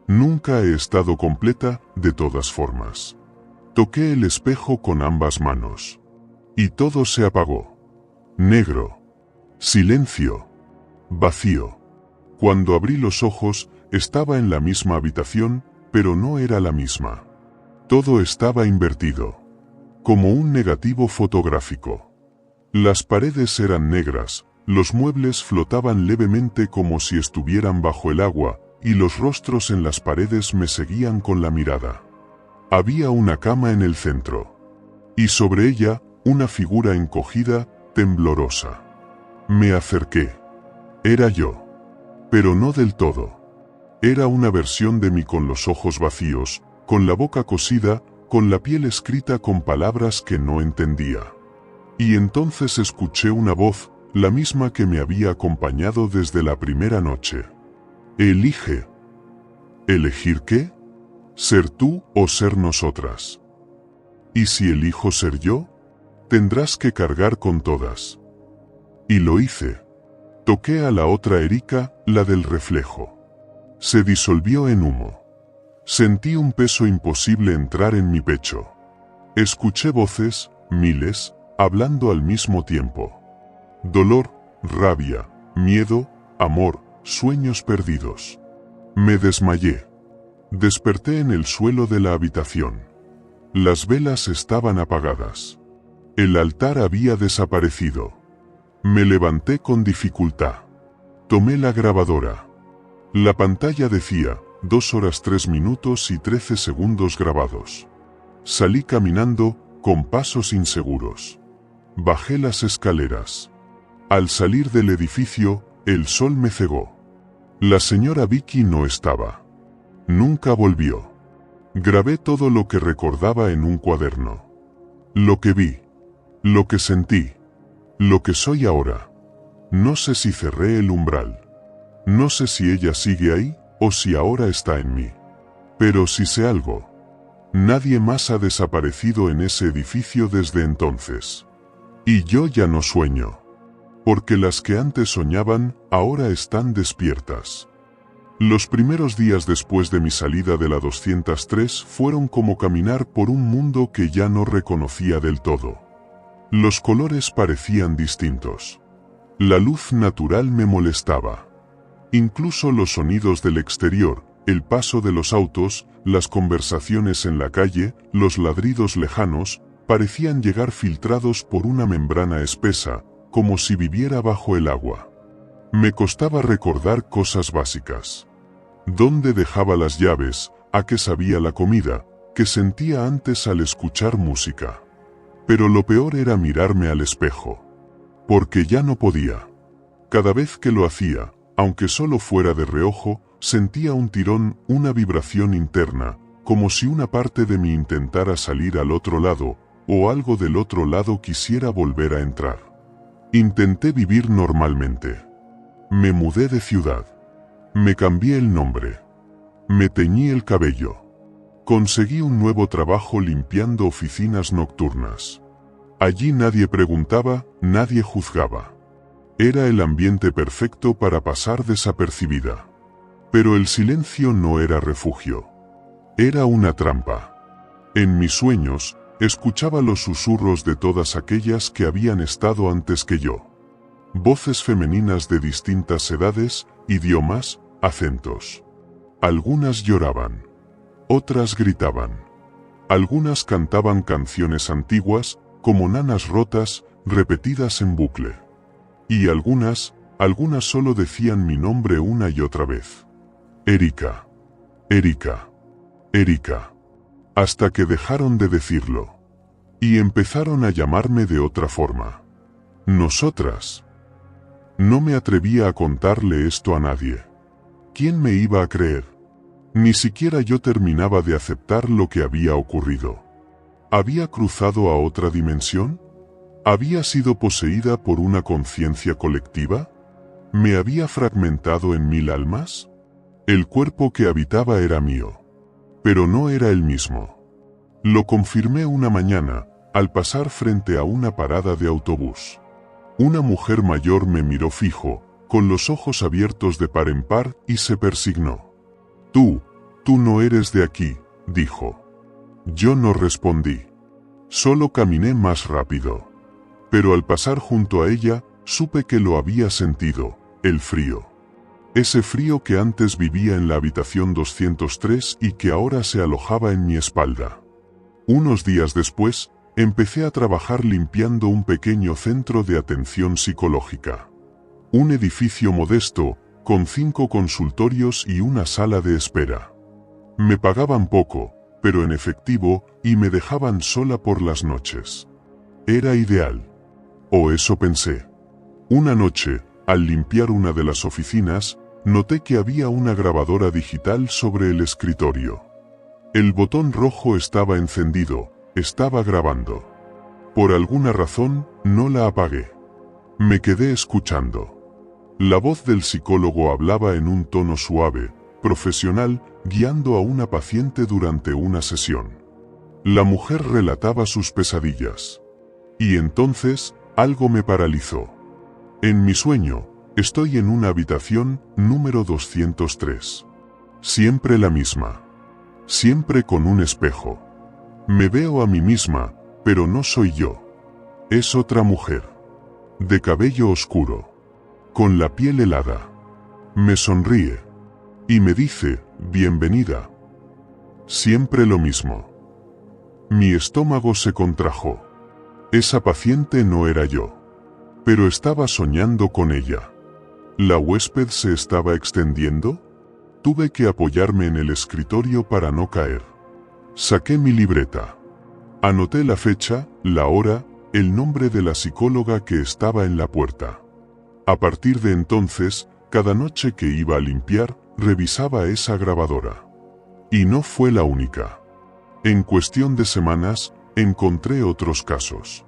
Nunca he estado completa, de todas formas. Toqué el espejo con ambas manos. Y todo se apagó. Negro. Silencio. Vacío. Cuando abrí los ojos, estaba en la misma habitación, pero no era la misma. Todo estaba invertido. Como un negativo fotográfico. Las paredes eran negras, los muebles flotaban levemente como si estuvieran bajo el agua, y los rostros en las paredes me seguían con la mirada. Había una cama en el centro. Y sobre ella, una figura encogida, temblorosa. Me acerqué. Era yo. Pero no del todo. Era una versión de mí con los ojos vacíos, con la boca cosida, con la piel escrita con palabras que no entendía. Y entonces escuché una voz, la misma que me había acompañado desde la primera noche. Elige. ¿Elegir qué? ¿Ser tú o ser nosotras? ¿Y si elijo ser yo? Tendrás que cargar con todas. Y lo hice. Toqué a la otra Erika, la del reflejo. Se disolvió en humo. Sentí un peso imposible entrar en mi pecho. Escuché voces, miles, hablando al mismo tiempo. Dolor, rabia, miedo, amor, sueños perdidos. Me desmayé. Desperté en el suelo de la habitación. Las velas estaban apagadas. El altar había desaparecido. Me levanté con dificultad. Tomé la grabadora. La pantalla decía, 2 horas 3 minutos y 13 segundos grabados. Salí caminando, con pasos inseguros. Bajé las escaleras. Al salir del edificio, el sol me cegó. La señora Vicky no estaba. Nunca volvió. Grabé todo lo que recordaba en un cuaderno. Lo que vi. Lo que sentí. Lo que soy ahora. No sé si cerré el umbral. No sé si ella sigue ahí, o si ahora está en mí. Pero sí sé algo. Nadie más ha desaparecido en ese edificio desde entonces. Y yo ya no sueño. Porque las que antes soñaban, ahora están despiertas. Los primeros días después de mi salida de la 203 fueron como caminar por un mundo que ya no reconocía del todo. Los colores parecían distintos. La luz natural me molestaba. Incluso los sonidos del exterior, el paso de los autos, las conversaciones en la calle, los ladridos lejanos, parecían llegar filtrados por una membrana espesa, como si viviera bajo el agua. Me costaba recordar cosas básicas. ¿Dónde dejaba las llaves? ¿A qué sabía la comida? ¿Qué sentía antes al escuchar música? Pero lo peor era mirarme al espejo. Porque ya no podía. Cada vez que lo hacía, aunque solo fuera de reojo, sentía un tirón, una vibración interna, como si una parte de mí intentara salir al otro lado, o algo del otro lado quisiera volver a entrar. Intenté vivir normalmente. Me mudé de ciudad. Me cambié el nombre. Me teñí el cabello. Conseguí un nuevo trabajo limpiando oficinas nocturnas. Allí nadie preguntaba, nadie juzgaba. Era el ambiente perfecto para pasar desapercibida. Pero el silencio no era refugio. Era una trampa. En mis sueños, escuchaba los susurros de todas aquellas que habían estado antes que yo. Voces femeninas de distintas edades, idiomas, acentos. Algunas lloraban. Otras gritaban. Algunas cantaban canciones antiguas, como nanas rotas, repetidas en bucle. Y algunas solo decían mi nombre una y otra vez. Erika. Erika. Erika. Hasta que dejaron de decirlo. Y empezaron a llamarme de otra forma. Nosotras. No me atrevía a contarle esto a nadie. ¿Quién me iba a creer? Ni siquiera yo terminaba de aceptar lo que había ocurrido. ¿Había cruzado a otra dimensión? ¿Había sido poseída por una conciencia colectiva? ¿Me había fragmentado en 1000 almas? El cuerpo que habitaba era mío. Pero no era el mismo. Lo confirmé una mañana, al pasar frente a una parada de autobús. Una mujer mayor me miró fijo, con los ojos abiertos de par en par, y se persignó. Tú no eres de aquí, dijo. Yo no respondí. Solo caminé más rápido. Pero al pasar junto a ella, supe que lo había sentido, el frío. Ese frío que antes vivía en la habitación 203 y que ahora se alojaba en mi espalda. Unos días después, empecé a trabajar limpiando un pequeño centro de atención psicológica. Un edificio modesto, con 5 consultorios y una sala de espera. Me pagaban poco, pero en efectivo, y me dejaban sola por las noches. Era ideal. O eso pensé. Una noche, al limpiar una de las oficinas, noté que había una grabadora digital sobre el escritorio. El botón rojo estaba encendido, estaba grabando. Por alguna razón, no la apagué. Me quedé escuchando. La voz del psicólogo hablaba en un tono suave, profesional, guiando a una paciente durante una sesión. La mujer relataba sus pesadillas. Y entonces, algo me paralizó. En mi sueño, estoy en una habitación número 203. Siempre la misma. Siempre con un espejo. Me veo a mí misma, pero no soy yo. Es otra mujer. De cabello oscuro. Con la piel helada. Me sonríe. Y me dice, bienvenida. Siempre lo mismo. Mi estómago se contrajo. Esa paciente no era yo. Pero estaba soñando con ella. ¿La huésped se estaba extendiendo? Tuve que apoyarme en el escritorio para no caer. Saqué mi libreta. Anoté la fecha, la hora, el nombre de la psicóloga que estaba en la puerta. A partir de entonces, cada noche que iba a limpiar, revisaba esa grabadora. Y no fue la única. En cuestión de semanas, encontré otros casos.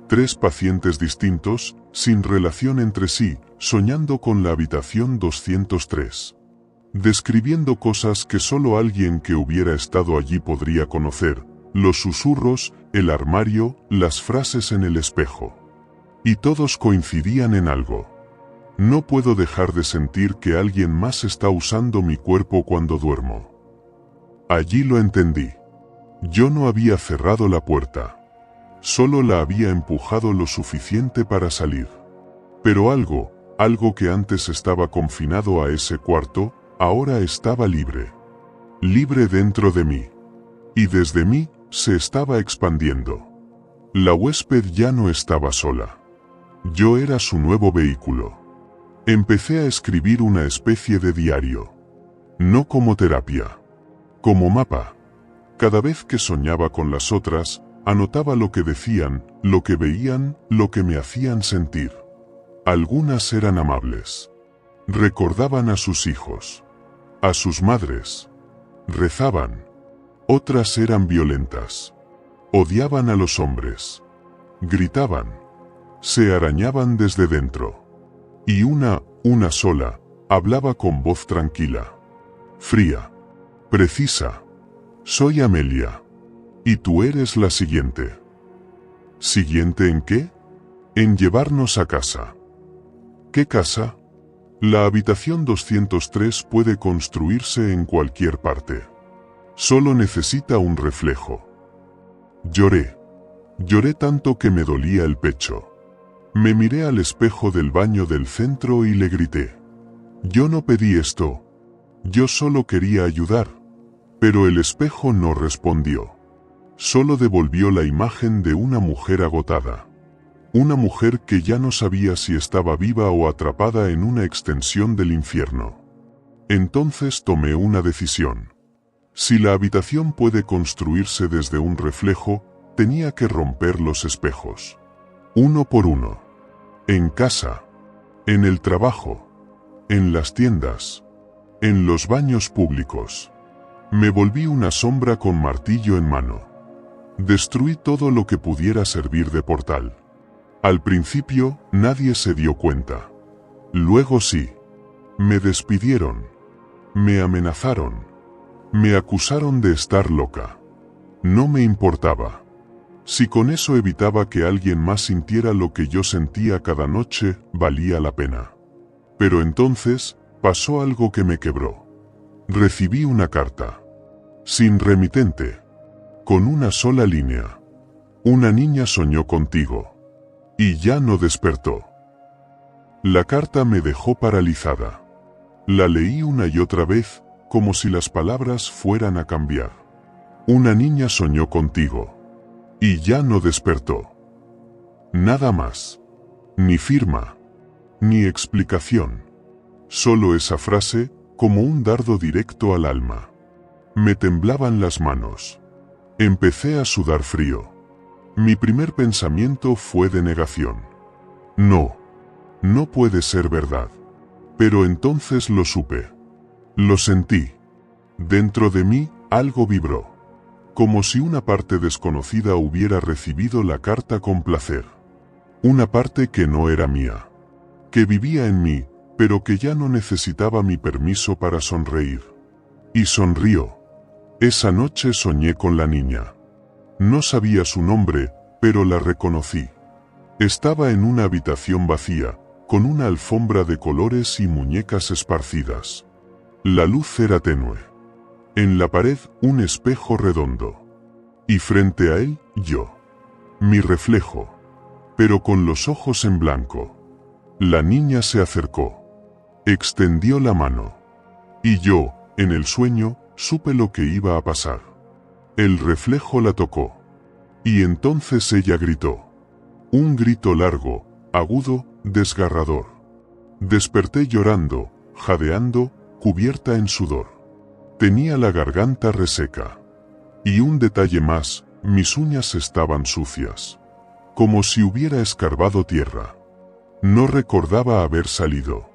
3 pacientes distintos, sin relación entre sí, soñando con la habitación 203. Describiendo cosas que solo alguien que hubiera estado allí podría conocer, los susurros, el armario, las frases en el espejo. Y todos coincidían en algo. No puedo dejar de sentir que alguien más está usando mi cuerpo cuando duermo. Allí lo entendí. Yo no había cerrado la puerta. Solo la había empujado lo suficiente para salir. Pero algo que antes estaba confinado a ese cuarto, ahora estaba libre. Libre dentro de mí. Y desde mí, se estaba expandiendo. La huésped ya no estaba sola. Yo era su nuevo vehículo. Empecé a escribir una especie de diario. No como terapia. Como mapa. Cada vez que soñaba con las otras, anotaba lo que decían, lo que veían, lo que me hacían sentir. Algunas eran amables. Recordaban a sus hijos. A sus madres. Rezaban. Otras eran violentas. Odiaban a los hombres. Gritaban. Se arañaban desde dentro. Y una sola, hablaba con voz tranquila. Fría. Precisa. Soy Amelia. Y tú eres la siguiente. ¿Siguiente en qué? En llevarnos a casa. ¿Qué casa? La habitación 203 puede construirse en cualquier parte. Solo necesita un reflejo. Lloré. Lloré tanto que me dolía el pecho. Me miré al espejo del baño del centro y le grité. Yo no pedí esto. Yo solo quería ayudar. Pero el espejo no respondió. Solo devolvió la imagen de una mujer agotada. Una mujer que ya no sabía si estaba viva o atrapada en una extensión del infierno. Entonces tomé una decisión. Si la habitación puede construirse desde un reflejo, tenía que romper los espejos. Uno por uno. En casa. En el trabajo. En las tiendas. En los baños públicos. Me volví una sombra con martillo en mano. Destruí todo lo que pudiera servir de portal. Al principio, nadie se dio cuenta. Luego sí. Me despidieron. Me amenazaron. Me acusaron de estar loca. No me importaba. Si con eso evitaba que alguien más sintiera lo que yo sentía cada noche, valía la pena. Pero entonces, pasó algo que me quebró. Recibí una carta. Sin remitente. Con una sola línea. Una niña soñó contigo. Y ya no despertó. La carta me dejó paralizada. La leí una y otra vez, como si las palabras fueran a cambiar. Una niña soñó contigo. Y ya no despertó. Nada más. Ni firma. Ni explicación. Solo esa frase, como un dardo directo al alma. Me temblaban las manos. Empecé a sudar frío. Mi primer pensamiento fue de negación. No. No puede ser verdad. Pero entonces lo supe. Lo sentí. Dentro de mí, algo vibró. como si una parte desconocida hubiera recibido la carta con placer. Una parte que no era mía, que vivía en mí, pero que ya no necesitaba mi permiso para sonreír. Y sonrió. Esa noche soñé con la niña. No sabía su nombre, pero la reconocí. Estaba en una habitación vacía, con una alfombra de colores y muñecas esparcidas. La luz era tenue. En la pared, un espejo redondo. Y frente a él, yo. Mi reflejo. Pero con los ojos en blanco. La niña se acercó. Extendió la mano. Y yo, en el sueño, supe lo que iba a pasar. El reflejo la tocó. Y entonces ella gritó. Un grito largo, agudo, desgarrador. Desperté llorando, jadeando, cubierta en sudor. Tenía la garganta reseca. Y un detalle más, mis uñas estaban sucias. Como si hubiera escarbado tierra. No recordaba haber salido.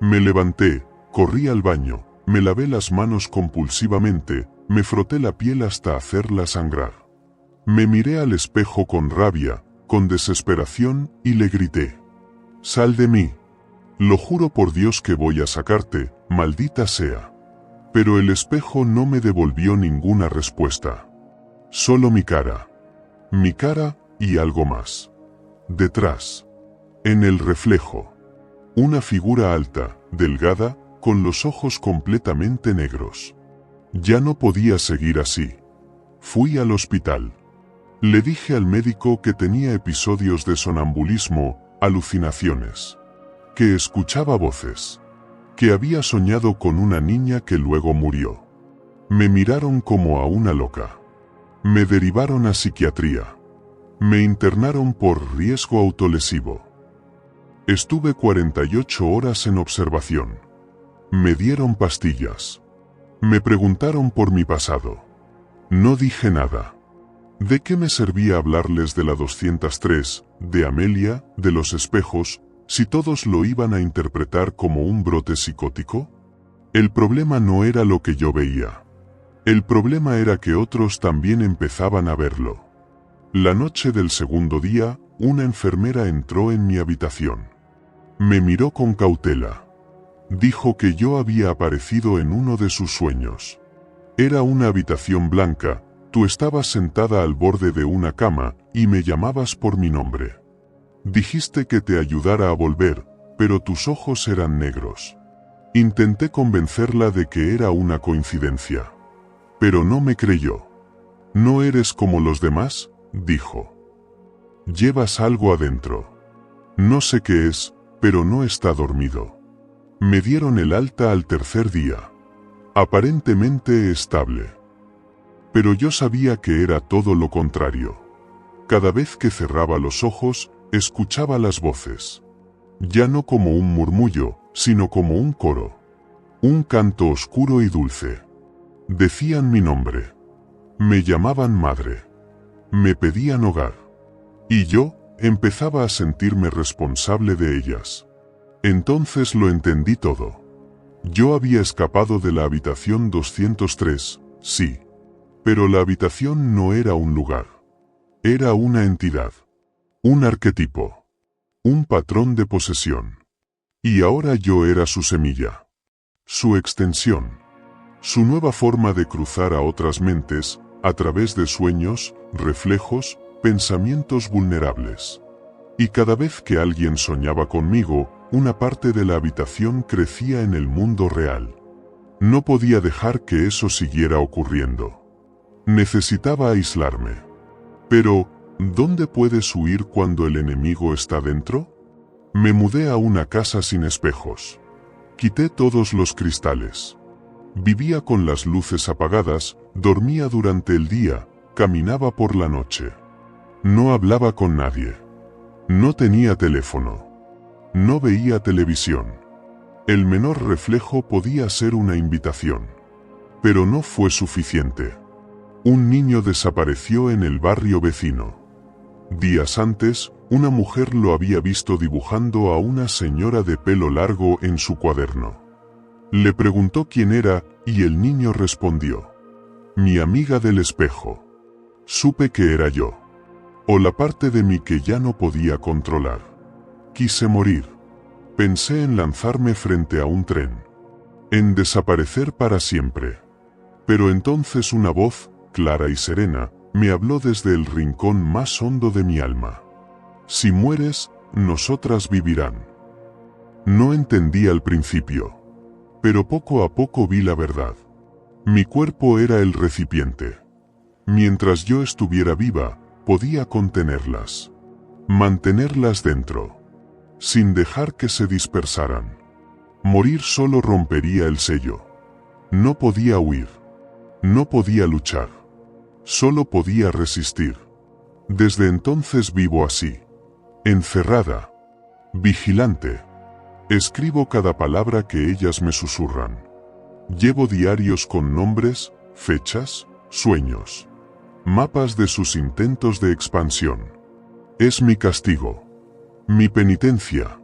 Me levanté, corrí al baño, me lavé las manos compulsivamente, me froté la piel hasta hacerla sangrar. Me miré al espejo con rabia, con desesperación, y le grité. Sal de mí. Lo juro por Dios que voy a sacarte, maldita sea. Pero el espejo no me devolvió ninguna respuesta. Solo mi cara. Mi cara y algo más. Detrás. En el reflejo. Una figura alta, delgada, con los ojos completamente negros. Ya no podía seguir así. Fui al hospital. Le dije al médico que tenía episodios de sonambulismo, alucinaciones. Que escuchaba voces. Que había soñado con una niña que luego murió. Me miraron como a una loca. Me derivaron a psiquiatría. Me internaron por riesgo autolesivo. Estuve 48 horas en observación. Me dieron pastillas. Me preguntaron por mi pasado. No dije nada. ¿De qué me servía hablarles de la 203, de Amelia, de los espejos, si todos lo iban a interpretar como un brote psicótico? El problema no era lo que yo veía. El problema era que otros también empezaban a verlo. La noche del segundo día, una enfermera entró en mi habitación. Me miró con cautela. Dijo que yo había aparecido en uno de sus sueños. Era una habitación blanca, tú estabas sentada al borde de una cama, y me llamabas por mi nombre. Dijiste que te ayudara a volver, pero tus ojos eran negros. Intenté convencerla de que era una coincidencia. Pero no me creyó. ¿No eres como los demás?, dijo. Llevas algo adentro. No sé qué es, pero no está dormido. Me dieron el alta al tercer día. Aparentemente estable. Pero yo sabía que era todo lo contrario. Cada vez que cerraba los ojos, escuchaba las voces. Ya no como un murmullo, sino como un coro. Un canto oscuro y dulce. Decían mi nombre. Me llamaban madre. Me pedían hogar. Y yo empezaba a sentirme responsable de ellas. Entonces lo entendí todo. Yo había escapado de la habitación 203, sí. Pero la habitación no era un lugar. Era una entidad. Un arquetipo. Un patrón de posesión. Y ahora yo era su semilla. Su extensión. Su nueva forma de cruzar a otras mentes, a través de sueños, reflejos, pensamientos vulnerables. Y cada vez que alguien soñaba conmigo, una parte de la habitación crecía en el mundo real. No podía dejar que eso siguiera ocurriendo. Necesitaba aislarme. Pero, ¿dónde puedes huir cuando el enemigo está dentro? Me mudé a una casa sin espejos. Quité todos los cristales. Vivía con las luces apagadas, dormía durante el día, caminaba por la noche. No hablaba con nadie. No tenía teléfono. No veía televisión. El menor reflejo podía ser una invitación. Pero no fue suficiente. Un niño desapareció en el barrio vecino. Días antes, una mujer lo había visto dibujando a una señora de pelo largo en su cuaderno. Le preguntó quién era, y el niño respondió. Mi amiga del espejo. Supe que era yo. O la parte de mí que ya no podía controlar. Quise morir. Pensé en lanzarme frente a un tren. En desaparecer para siempre. Pero entonces una voz, clara y serena, me habló desde el rincón más hondo de mi alma. Si mueres, nosotras vivirán. No entendí al principio. Pero poco a poco vi la verdad. Mi cuerpo era el recipiente. Mientras yo estuviera viva, podía contenerlas. Mantenerlas dentro. Sin dejar que se dispersaran. Morir solo rompería el sello. No podía huir. No podía luchar. Solo podía resistir. Desde entonces vivo así. Encerrada. Vigilante. Escribo cada palabra que ellas me susurran. Llevo diarios con nombres, fechas, sueños. Mapas de sus intentos de expansión. Es mi castigo. Mi penitencia.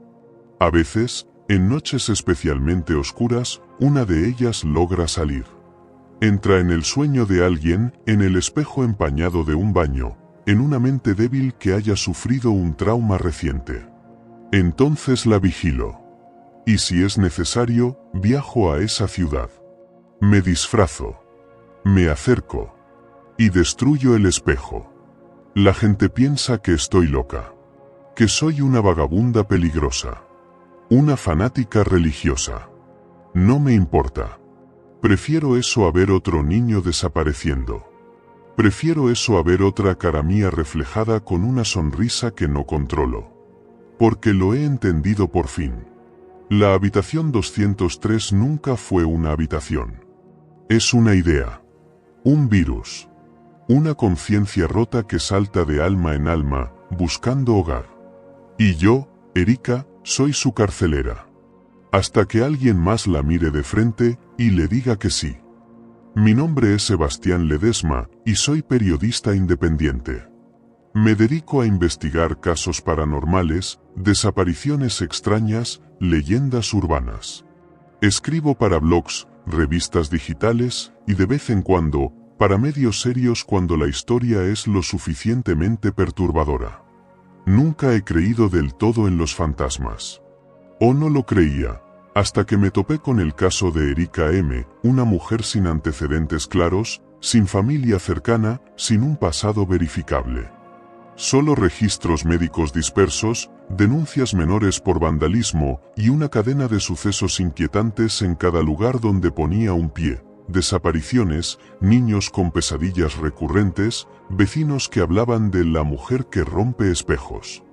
A veces, en noches especialmente oscuras, una de ellas logra salir. Entra en el sueño de alguien, en el espejo empañado de un baño, en una mente débil que haya sufrido un trauma reciente. Entonces la vigilo. Y si es necesario, viajo a esa ciudad. Me disfrazo. Me acerco. Y destruyo el espejo. La gente piensa que estoy loca. Que soy una vagabunda peligrosa. Una fanática religiosa. No me importa. Prefiero eso a ver otro niño desapareciendo. Prefiero eso a ver otra cara mía reflejada con una sonrisa que no controlo. Porque lo he entendido por fin. La habitación 203 nunca fue una habitación. Es una idea. Un virus. Una conciencia rota que salta de alma en alma, buscando hogar. Y yo, Erika, soy su carcelera. Hasta que alguien más la mire de frente y le diga que sí. Mi nombre es Sebastián Ledesma y soy periodista independiente. Me dedico a investigar casos paranormales, desapariciones extrañas, leyendas urbanas. Escribo para blogs, revistas digitales y de vez en cuando, para medios serios cuando la historia es lo suficientemente perturbadora. Nunca he creído del todo en los fantasmas. O no lo creía, hasta que me topé con el caso de Erika M., una mujer sin antecedentes claros, sin familia cercana, sin un pasado verificable. Solo registros médicos dispersos, denuncias menores por vandalismo y una cadena de sucesos inquietantes en cada lugar donde ponía un pie. Desapariciones, niños con pesadillas recurrentes, vecinos que hablaban de la mujer que rompe espejos.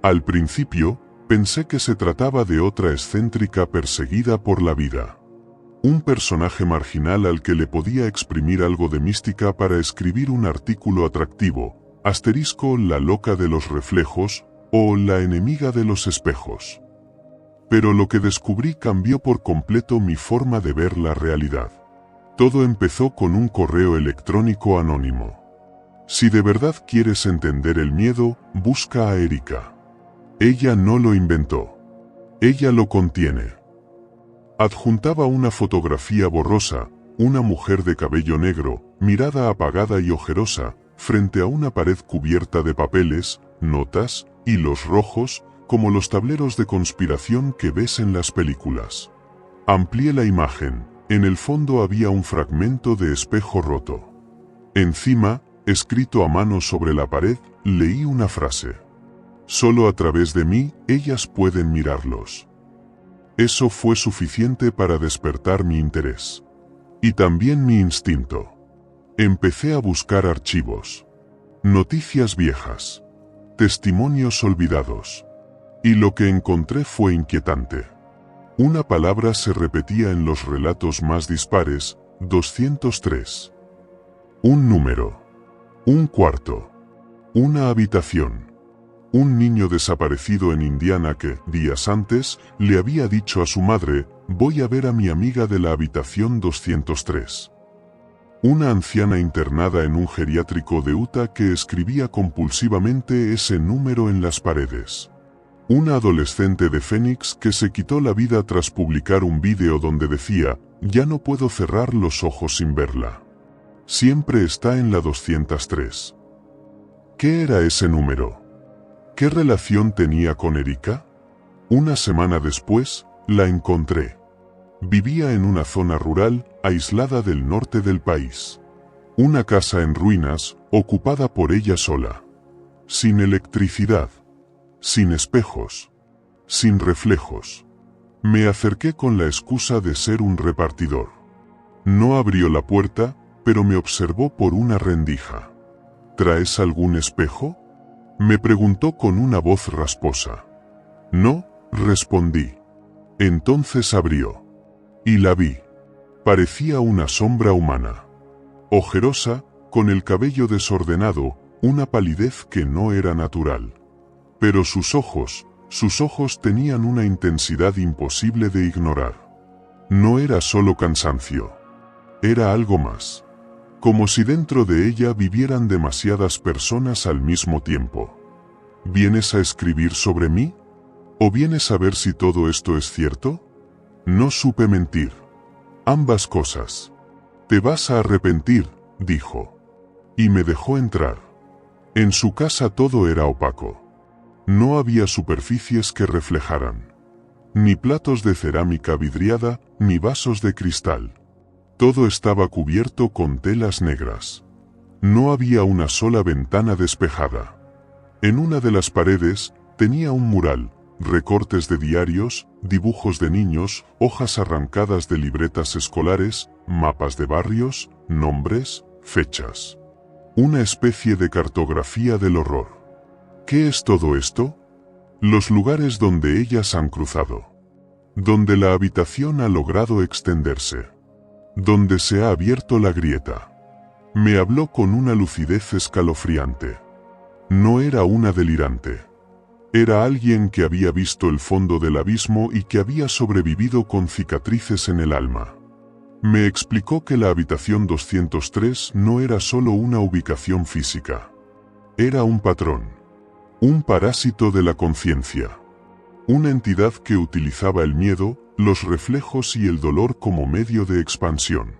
Al principio, pensé que se trataba de otra excéntrica perseguida por la vida. Un personaje marginal al que le podía exprimir algo de mística para escribir un artículo atractivo. Asterisco la loca de los reflejos, o la enemiga de los espejos. Pero lo que descubrí cambió por completo mi forma de ver la realidad. Todo empezó con un correo electrónico anónimo. Si de verdad quieres entender el miedo, busca a Erika. Ella no lo inventó. Ella lo contiene. Adjuntaba una fotografía borrosa, una mujer de cabello negro, mirada apagada y ojerosa, frente a una pared cubierta de papeles, notas, hilos rojos, como los tableros de conspiración que ves en las películas. Amplié la imagen, en el fondo había un fragmento de espejo roto. Encima, escrito a mano sobre la pared, leí una frase. Solo a través de mí, ellas pueden mirarlos. Eso fue suficiente para despertar mi interés. Y también mi instinto. Empecé a buscar archivos. Noticias viejas. Testimonios olvidados. Y lo que encontré fue inquietante. Una palabra se repetía en los relatos más dispares, 203. Un número. Un cuarto. Una habitación. Un niño desaparecido en Indiana que, días antes, le había dicho a su madre, voy a ver a mi amiga de la habitación 203. Una anciana internada en un geriátrico de Utah que escribía compulsivamente ese número en las paredes. Una adolescente de Phoenix que se quitó la vida tras publicar un vídeo donde decía, ya no puedo cerrar los ojos sin verla. Siempre está en la 203. ¿Qué era ese número? ¿Qué relación tenía con Erika? Una semana después, la encontré. Vivía en una zona rural, aislada del norte del país. Una casa en ruinas, ocupada por ella sola. Sin electricidad. Sin espejos. Sin reflejos. Me acerqué con la excusa de ser un repartidor. No abrió la puerta, pero me observó por una rendija. ¿Traes algún espejo? Me preguntó con una voz rasposa. No, respondí. Entonces abrió. Y la vi. Parecía una sombra humana. Ojerosa, con el cabello desordenado, una palidez que no era natural. Pero sus ojos tenían una intensidad imposible de ignorar. No era solo cansancio. Era algo más. Como si dentro de ella vivieran demasiadas personas al mismo tiempo. ¿Vienes a escribir sobre mí? ¿O vienes a ver si todo esto es cierto? No supe mentir. Ambas cosas. Te vas a arrepentir, dijo. Y me dejó entrar. En su casa todo era opaco. No había superficies que reflejaran. Ni platos de cerámica vidriada, ni vasos de cristal. Todo estaba cubierto con telas negras. No había una sola ventana despejada. En una de las paredes, tenía un mural, recortes de diarios, dibujos de niños, hojas arrancadas de libretas escolares, mapas de barrios, nombres, fechas. Una especie de cartografía del horror. ¿Qué es todo esto? Los lugares donde ellas han cruzado. Donde la habitación ha logrado extenderse. Donde se ha abierto la grieta. Me habló con una lucidez escalofriante. No era una delirante. Era alguien que había visto el fondo del abismo y que había sobrevivido con cicatrices en el alma. Me explicó que la habitación 203 no era solo una ubicación física. Era un patrón. Un parásito de la conciencia. Una entidad que utilizaba el miedo, los reflejos y el dolor como medio de expansión.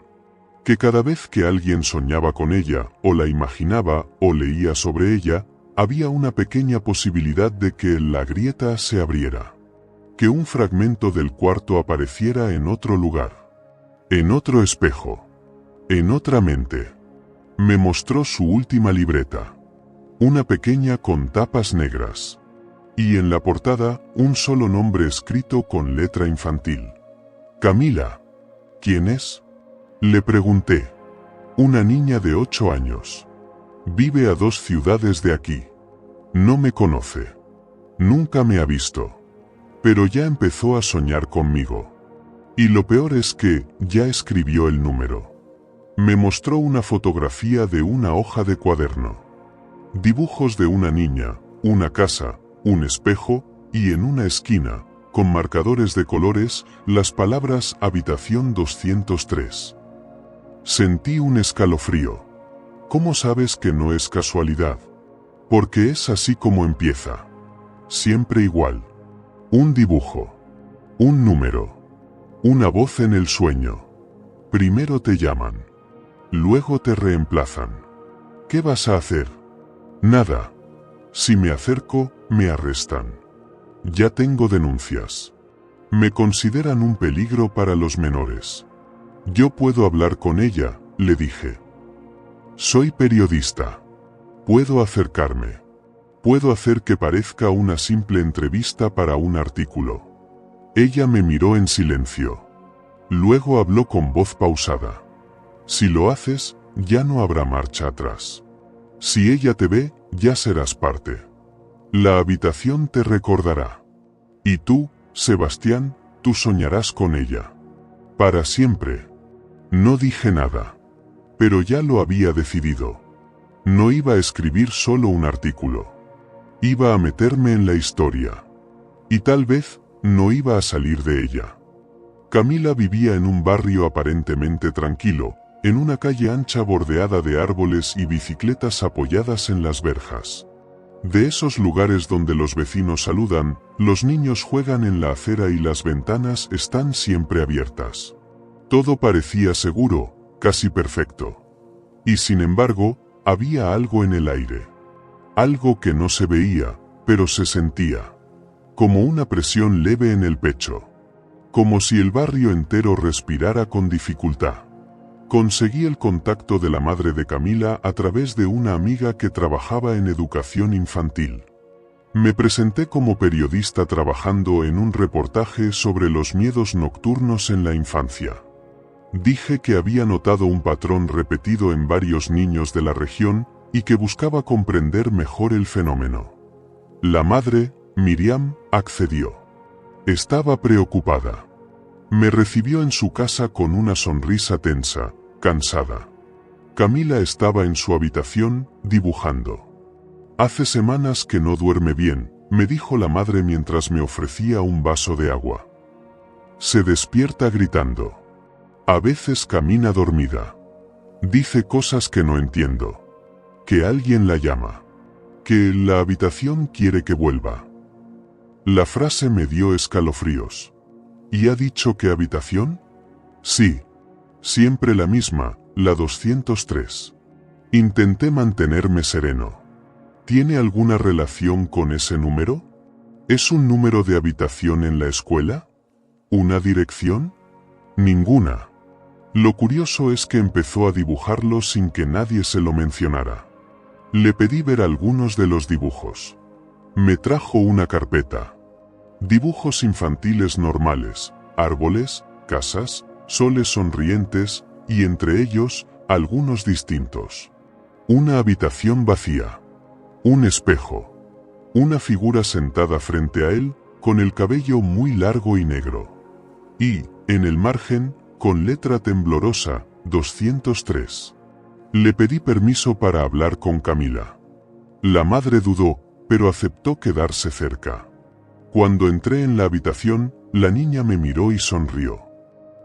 Que cada vez que alguien soñaba con ella, o la imaginaba, o leía sobre ella, había una pequeña posibilidad de que la grieta se abriera. Que un fragmento del cuarto apareciera en otro lugar. En otro espejo. En otra mente. Me mostró su última libreta. Una pequeña con tapas negras. Y en la portada, un solo nombre escrito con letra infantil. Camila. ¿Quién es? Le pregunté. Una niña de 8 años. Vive a 2 ciudades de aquí. No me conoce. Nunca me ha visto. Pero ya empezó a soñar conmigo. Y lo peor es que, ya escribió el número. Me mostró una fotografía de una hoja de cuaderno. Dibujos de una niña, una casa, un espejo, y en una esquina, con marcadores de colores, las palabras Habitación 203. Sentí un escalofrío. ¿Cómo sabes que no es casualidad? Porque es así como empieza. Siempre igual. Un dibujo. Un número. Una voz en el sueño. Primero te llaman. Luego te reemplazan. ¿Qué vas a hacer? Nada. Si me acerco, me arrestan. Ya tengo denuncias. Me consideran un peligro para los menores. Yo puedo hablar con ella, le dije. Soy periodista. Puedo acercarme. Puedo hacer que parezca una simple entrevista para un artículo. Ella me miró en silencio. Luego habló con voz pausada. Si lo haces, ya no habrá marcha atrás. Si ella te ve, ya serás parte. La habitación te recordará. Y tú, Sebastián, tú soñarás con ella. Para siempre. No dije nada. Pero ya lo había decidido. No iba a escribir solo un artículo. Iba a meterme en la historia. Y tal vez, no iba a salir de ella. Camila vivía en un barrio aparentemente tranquilo, en una calle ancha bordeada de árboles y bicicletas apoyadas en las verjas. De esos lugares donde los vecinos saludan, los niños juegan en la acera y las ventanas están siempre abiertas. Todo parecía seguro, casi perfecto. Y sin embargo, había algo en el aire. Algo que no se veía, pero se sentía. Como una presión leve en el pecho. Como si el barrio entero respirara con dificultad. Conseguí el contacto de la madre de Camila a través de una amiga que trabajaba en educación infantil. Me presenté como periodista trabajando en un reportaje sobre los miedos nocturnos en la infancia. Dije que había notado un patrón repetido en varios niños de la región y que buscaba comprender mejor el fenómeno. La madre, Miriam, accedió. Estaba preocupada. Me recibió en su casa con una sonrisa tensa, cansada. Camila estaba en su habitación, dibujando. Hace semanas que no duerme bien, me dijo la madre mientras me ofrecía un vaso de agua. Se despierta gritando. A veces camina dormida. Dice cosas que no entiendo. Que alguien la llama. Que la habitación quiere que vuelva. La frase me dio escalofríos. ¿Y ha dicho qué habitación? Sí. Siempre la misma, la 203. Intenté mantenerme sereno. ¿Tiene alguna relación con ese número? ¿Es un número de habitación en la escuela? ¿Una dirección? Ninguna. Lo curioso es que empezó a dibujarlo sin que nadie se lo mencionara. Le pedí ver algunos de los dibujos. Me trajo una carpeta. Dibujos infantiles normales, árboles, casas, soles sonrientes, y entre ellos, algunos distintos. Una habitación vacía. Un espejo. Una figura sentada frente a él, con el cabello muy largo y negro. Y, en el margen, con letra temblorosa, 203. Le pedí permiso para hablar con Camila. La madre dudó, pero aceptó quedarse cerca. Cuando entré en la habitación, la niña me miró y sonrió.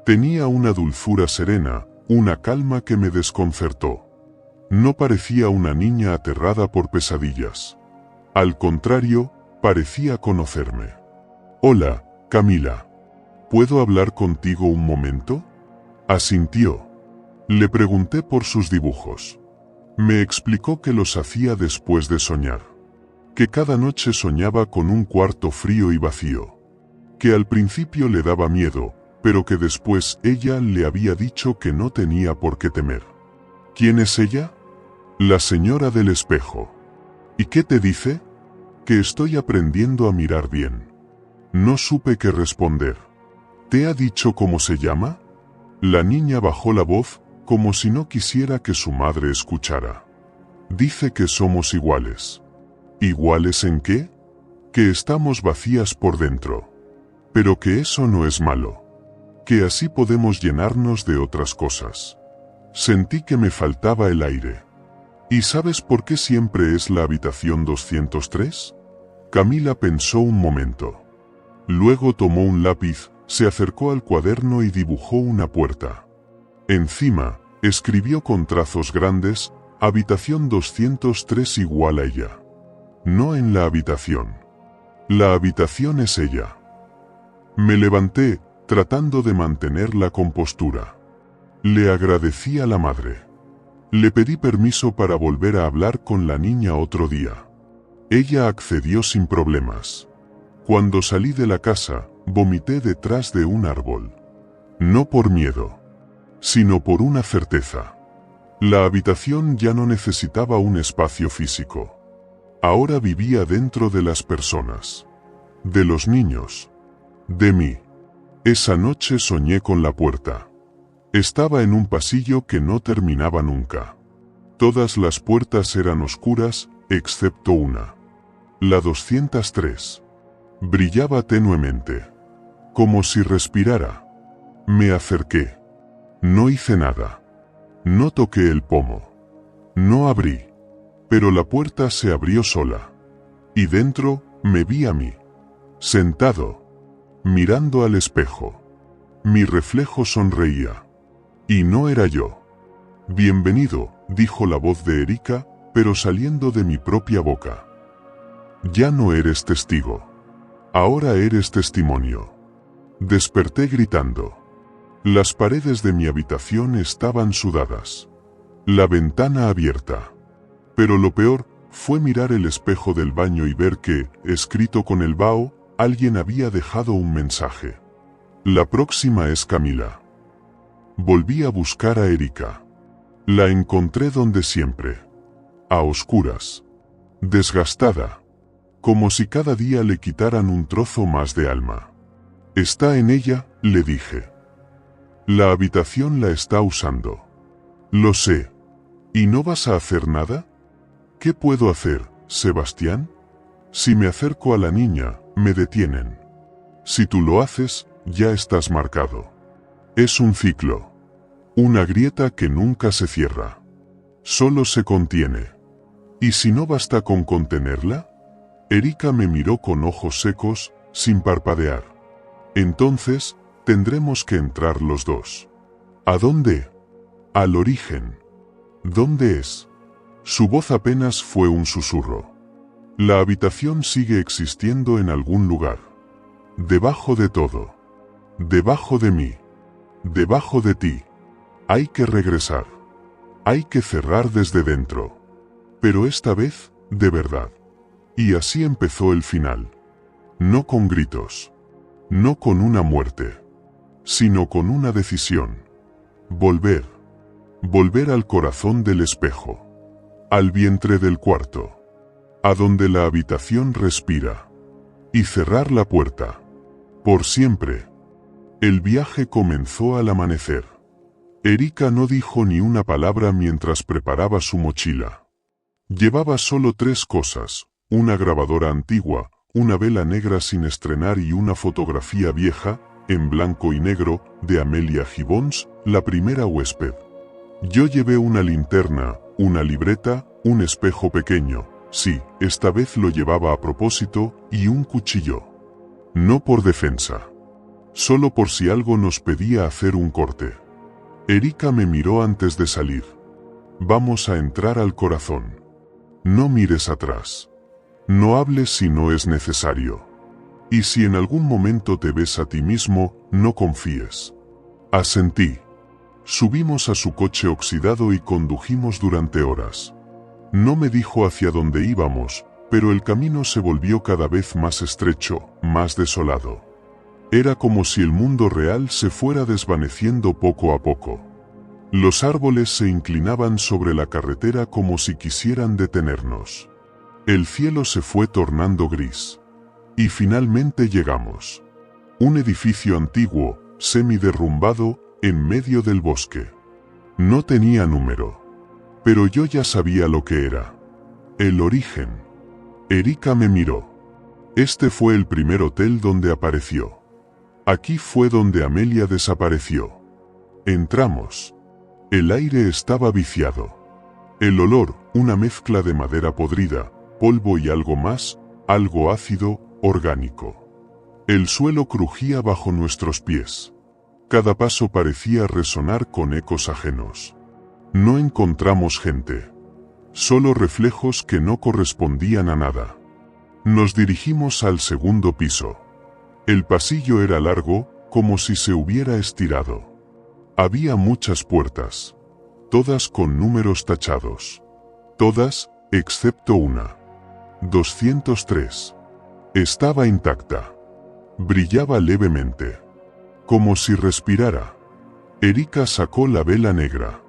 Tenía una dulzura serena, una calma que me desconcertó. No parecía una niña aterrada por pesadillas. Al contrario, parecía conocerme. Hola, Camila. ¿Puedo hablar contigo un momento? Asintió. Le pregunté por sus dibujos. Me explicó que los hacía después de soñar. Que cada noche soñaba con un cuarto frío y vacío. Que al principio le daba miedo, pero que después ella le había dicho que no tenía por qué temer. ¿Quién es ella? La señora del espejo. ¿Y qué te dice? Que estoy aprendiendo a mirar bien. No supe qué responder. ¿Te ha dicho cómo se llama? La niña bajó la voz, como si no quisiera que su madre escuchara. Dice que somos iguales. ¿Iguales en qué? Que estamos vacías por dentro. Pero que eso no es malo. Que así podemos llenarnos de otras cosas. Sentí que me faltaba el aire. ¿Y sabes por qué siempre es la habitación 203? Camila pensó un momento. Luego tomó un lápiz, se acercó al cuaderno y dibujó una puerta. Encima, escribió con trazos grandes, habitación 203 igual a ella. No en la habitación. La habitación es ella. Me levanté, tratando de mantener la compostura. Le agradecí a la madre. Le pedí permiso para volver a hablar con la niña otro día. Ella accedió sin problemas. Cuando salí de la casa, vomité detrás de un árbol. No por miedo, sino por una certeza. La habitación ya no necesitaba un espacio físico. Ahora vivía dentro de las personas. De los niños. De mí. Esa noche soñé con la puerta. Estaba en un pasillo que no terminaba nunca. Todas las puertas eran oscuras, excepto una. La 203. Brillaba tenuemente. Como si respirara. Me acerqué. No hice nada. No toqué el pomo. No abrí. Pero la puerta se abrió sola. Y dentro, me vi a mí. Sentado. Mirando al espejo. Mi reflejo sonreía. Y no era yo. Bienvenido, dijo la voz de Erika, pero saliendo de mi propia boca. Ya no eres testigo. Ahora eres testimonio. Desperté gritando. Las paredes de mi habitación estaban sudadas. la ventana abierta. Pero lo peor fue mirar el espejo del baño y ver que, escrito con el vaho, alguien había dejado un mensaje. La próxima es Camila. Volví a buscar a Erika. La encontré donde siempre. A oscuras. Desgastada. Como si cada día le quitaran un trozo más de alma. Está en ella, le dije. La habitación la está usando. Lo sé. ¿Y no vas a hacer nada? ¿Qué puedo hacer, Sebastián? Si me acerco a la niña, me detienen. Si tú lo haces, ya estás marcado. Es un ciclo. Una grieta que nunca se cierra. Solo se contiene. ¿Y si no basta con contenerla? Erika me miró con ojos secos, sin parpadear. Entonces, tendremos que entrar los dos. ¿A dónde? Al origen. ¿Dónde es? Su voz apenas fue un susurro. La habitación sigue existiendo en algún lugar. Debajo de todo. Debajo de mí. Debajo de ti. Hay que regresar. Hay que cerrar desde dentro. Pero esta vez, de verdad. Y así empezó el final. No con gritos. No con una muerte. Sino con una decisión. Volver. Volver al corazón del espejo. Al vientre del cuarto. A donde la habitación respira. Y cerrar la puerta. Por siempre. El viaje comenzó al amanecer. Erika no dijo ni una palabra mientras preparaba su mochila. Llevaba solo 3 cosas, una grabadora antigua, una vela negra sin estrenar y una fotografía vieja, en blanco y negro, de Amelia Gibbons, la primera huésped. Yo llevé una linterna, una libreta, un espejo pequeño, sí, esta vez lo llevaba a propósito, y un cuchillo. No por defensa. Solo por si algo nos pedía hacer un corte. Erika me miró antes de salir. Vamos a entrar al corazón. No mires atrás. No hables si no es necesario. Y si en algún momento te ves a ti mismo, no confíes. Asentí. Subimos a su coche oxidado y condujimos durante horas. No me dijo hacia dónde íbamos, pero el camino se volvió cada vez más estrecho, más desolado. Era como si el mundo real se fuera desvaneciendo poco a poco. Los árboles se inclinaban sobre la carretera como si quisieran detenernos. El cielo se fue tornando gris. Y finalmente llegamos. Un edificio antiguo, semiderrumbado, en medio del bosque. No tenía número. Pero yo ya sabía lo que era. El origen. Erika me miró. Este fue el primer hotel donde apareció. Aquí fue donde Amelia desapareció. Entramos. El aire estaba viciado. El olor, una mezcla de madera podrida, polvo y algo más, algo ácido, orgánico. El suelo crujía bajo nuestros pies. Cada paso parecía resonar con ecos ajenos. No encontramos gente. Solo reflejos que no correspondían a nada. Nos dirigimos al segundo piso. El pasillo era largo, como si se hubiera estirado. Había muchas puertas. Todas con números tachados. Todas, excepto una. 203. Estaba intacta. Brillaba levemente. Como si respirara. Erika sacó la vela negra.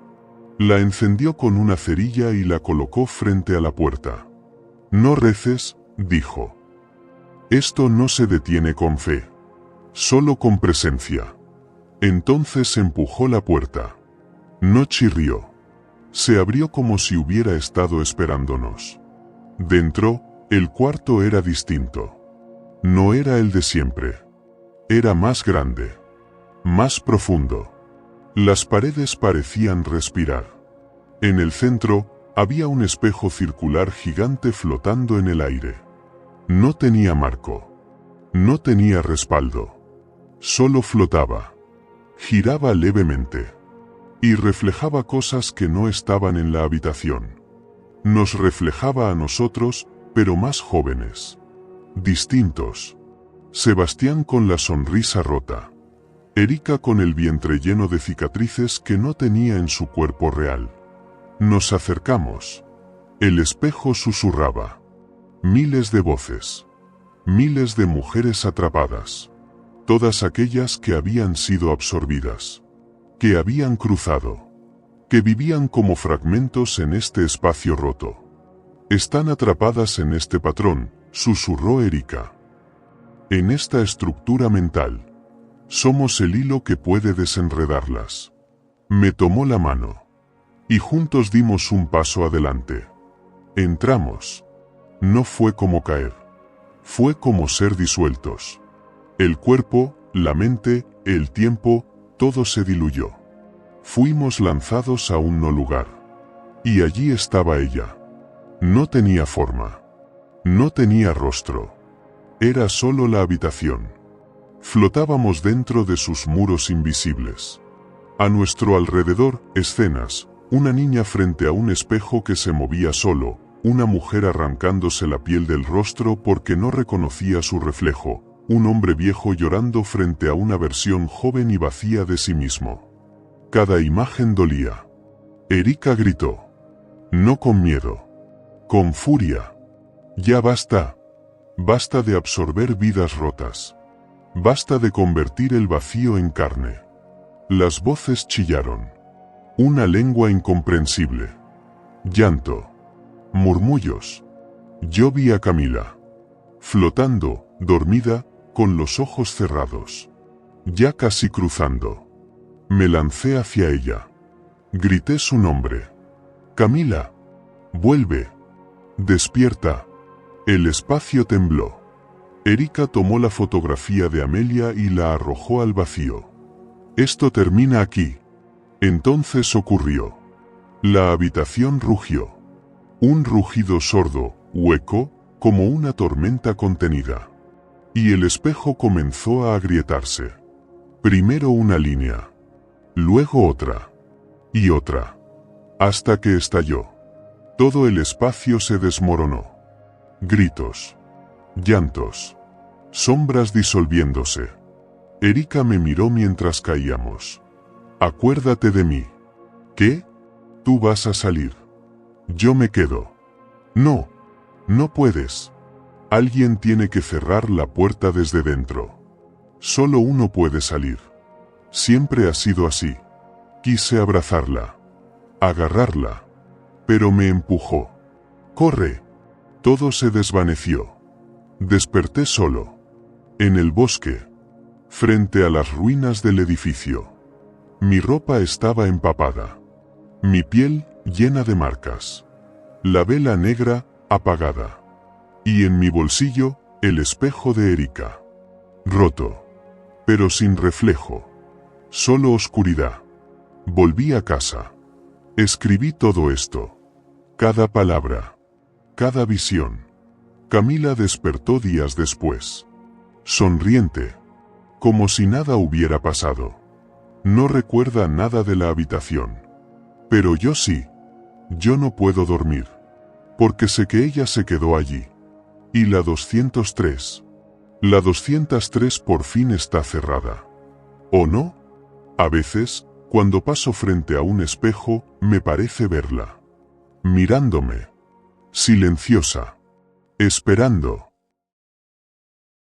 La encendió con una cerilla y la colocó frente a la puerta. No reces, dijo. Esto no se detiene con fe. Solo con presencia. Entonces empujó la puerta. No chirrió. Se abrió como si hubiera estado esperándonos. Dentro, el cuarto era distinto. No era el de siempre. Era más grande. Más profundo. Las paredes parecían respirar. En el centro, había un espejo circular gigante flotando en el aire. No tenía marco. No tenía respaldo. Solo flotaba. Giraba levemente. Y reflejaba cosas que no estaban en la habitación. Nos reflejaba a nosotros, pero más jóvenes. Distintos. Sebastián con la sonrisa rota. Erika con el vientre lleno de cicatrices que no tenía en su cuerpo real. Nos acercamos. El espejo susurraba. Miles de voces. Miles de mujeres atrapadas. Todas aquellas que habían sido absorbidas. Que habían cruzado. Que vivían como fragmentos en este espacio roto. Están atrapadas en este patrón, susurró Erika. En esta estructura mental. Somos el hilo que puede desenredarlas. Me tomó la mano. Y juntos dimos un paso adelante. Entramos. No fue como caer. Fue como ser disueltos. El cuerpo, la mente, el tiempo, todo se diluyó. Fuimos lanzados a un no lugar. Y allí estaba ella. No tenía forma. No tenía rostro. Era solo la habitación. Flotábamos dentro de sus muros invisibles. A nuestro alrededor, escenas, una niña frente a un espejo que se movía solo, una mujer arrancándose la piel del rostro porque no reconocía su reflejo, un hombre viejo llorando frente a una versión joven y vacía de sí mismo. Cada imagen dolía. Erika gritó. No con miedo. Con furia. Ya basta. Basta de absorber vidas rotas. Basta de convertir el vacío en carne. Las voces chillaron. Una lengua incomprensible. Llanto. Murmullos. Yo vi a Camila. Flotando, dormida, con los ojos cerrados. Ya casi cruzando. Me lancé hacia ella. Grité su nombre. Camila. Vuelve. Despierta. El espacio tembló. Erika tomó la fotografía de Amelia y la arrojó al vacío. Esto termina aquí. Entonces ocurrió. La habitación rugió. Un rugido sordo, hueco, como una tormenta contenida. Y el espejo comenzó a agrietarse. Primero una línea. Luego otra. Y otra. Hasta que estalló. Todo el espacio se desmoronó. Gritos. Llantos. Sombras disolviéndose. Erika me miró mientras caíamos. Acuérdate de mí. ¿Qué? Tú vas a salir. Yo me quedo. No. No puedes. Alguien tiene que cerrar la puerta desde dentro. Solo uno puede salir. Siempre ha sido así. Quise abrazarla. Agarrarla. Pero me empujó. ¡Corre! Todo se desvaneció. Desperté solo. En el bosque. Frente a las ruinas del edificio. Mi ropa estaba empapada. Mi piel llena de marcas. La vela negra, apagada. Y en mi bolsillo, el espejo de Erika. Roto. Pero sin reflejo. Solo oscuridad. Volví a casa. Escribí todo esto. Cada palabra. Cada visión. Camila despertó días después. Sonriente. Como si nada hubiera pasado. No recuerda nada de la habitación. Pero yo sí. Yo no puedo dormir. Porque sé que ella se quedó allí. Y la 203. La 203 por fin está cerrada. ¿O no? A veces, cuando paso frente a un espejo, me parece verla. Mirándome. Silenciosa. Esperando.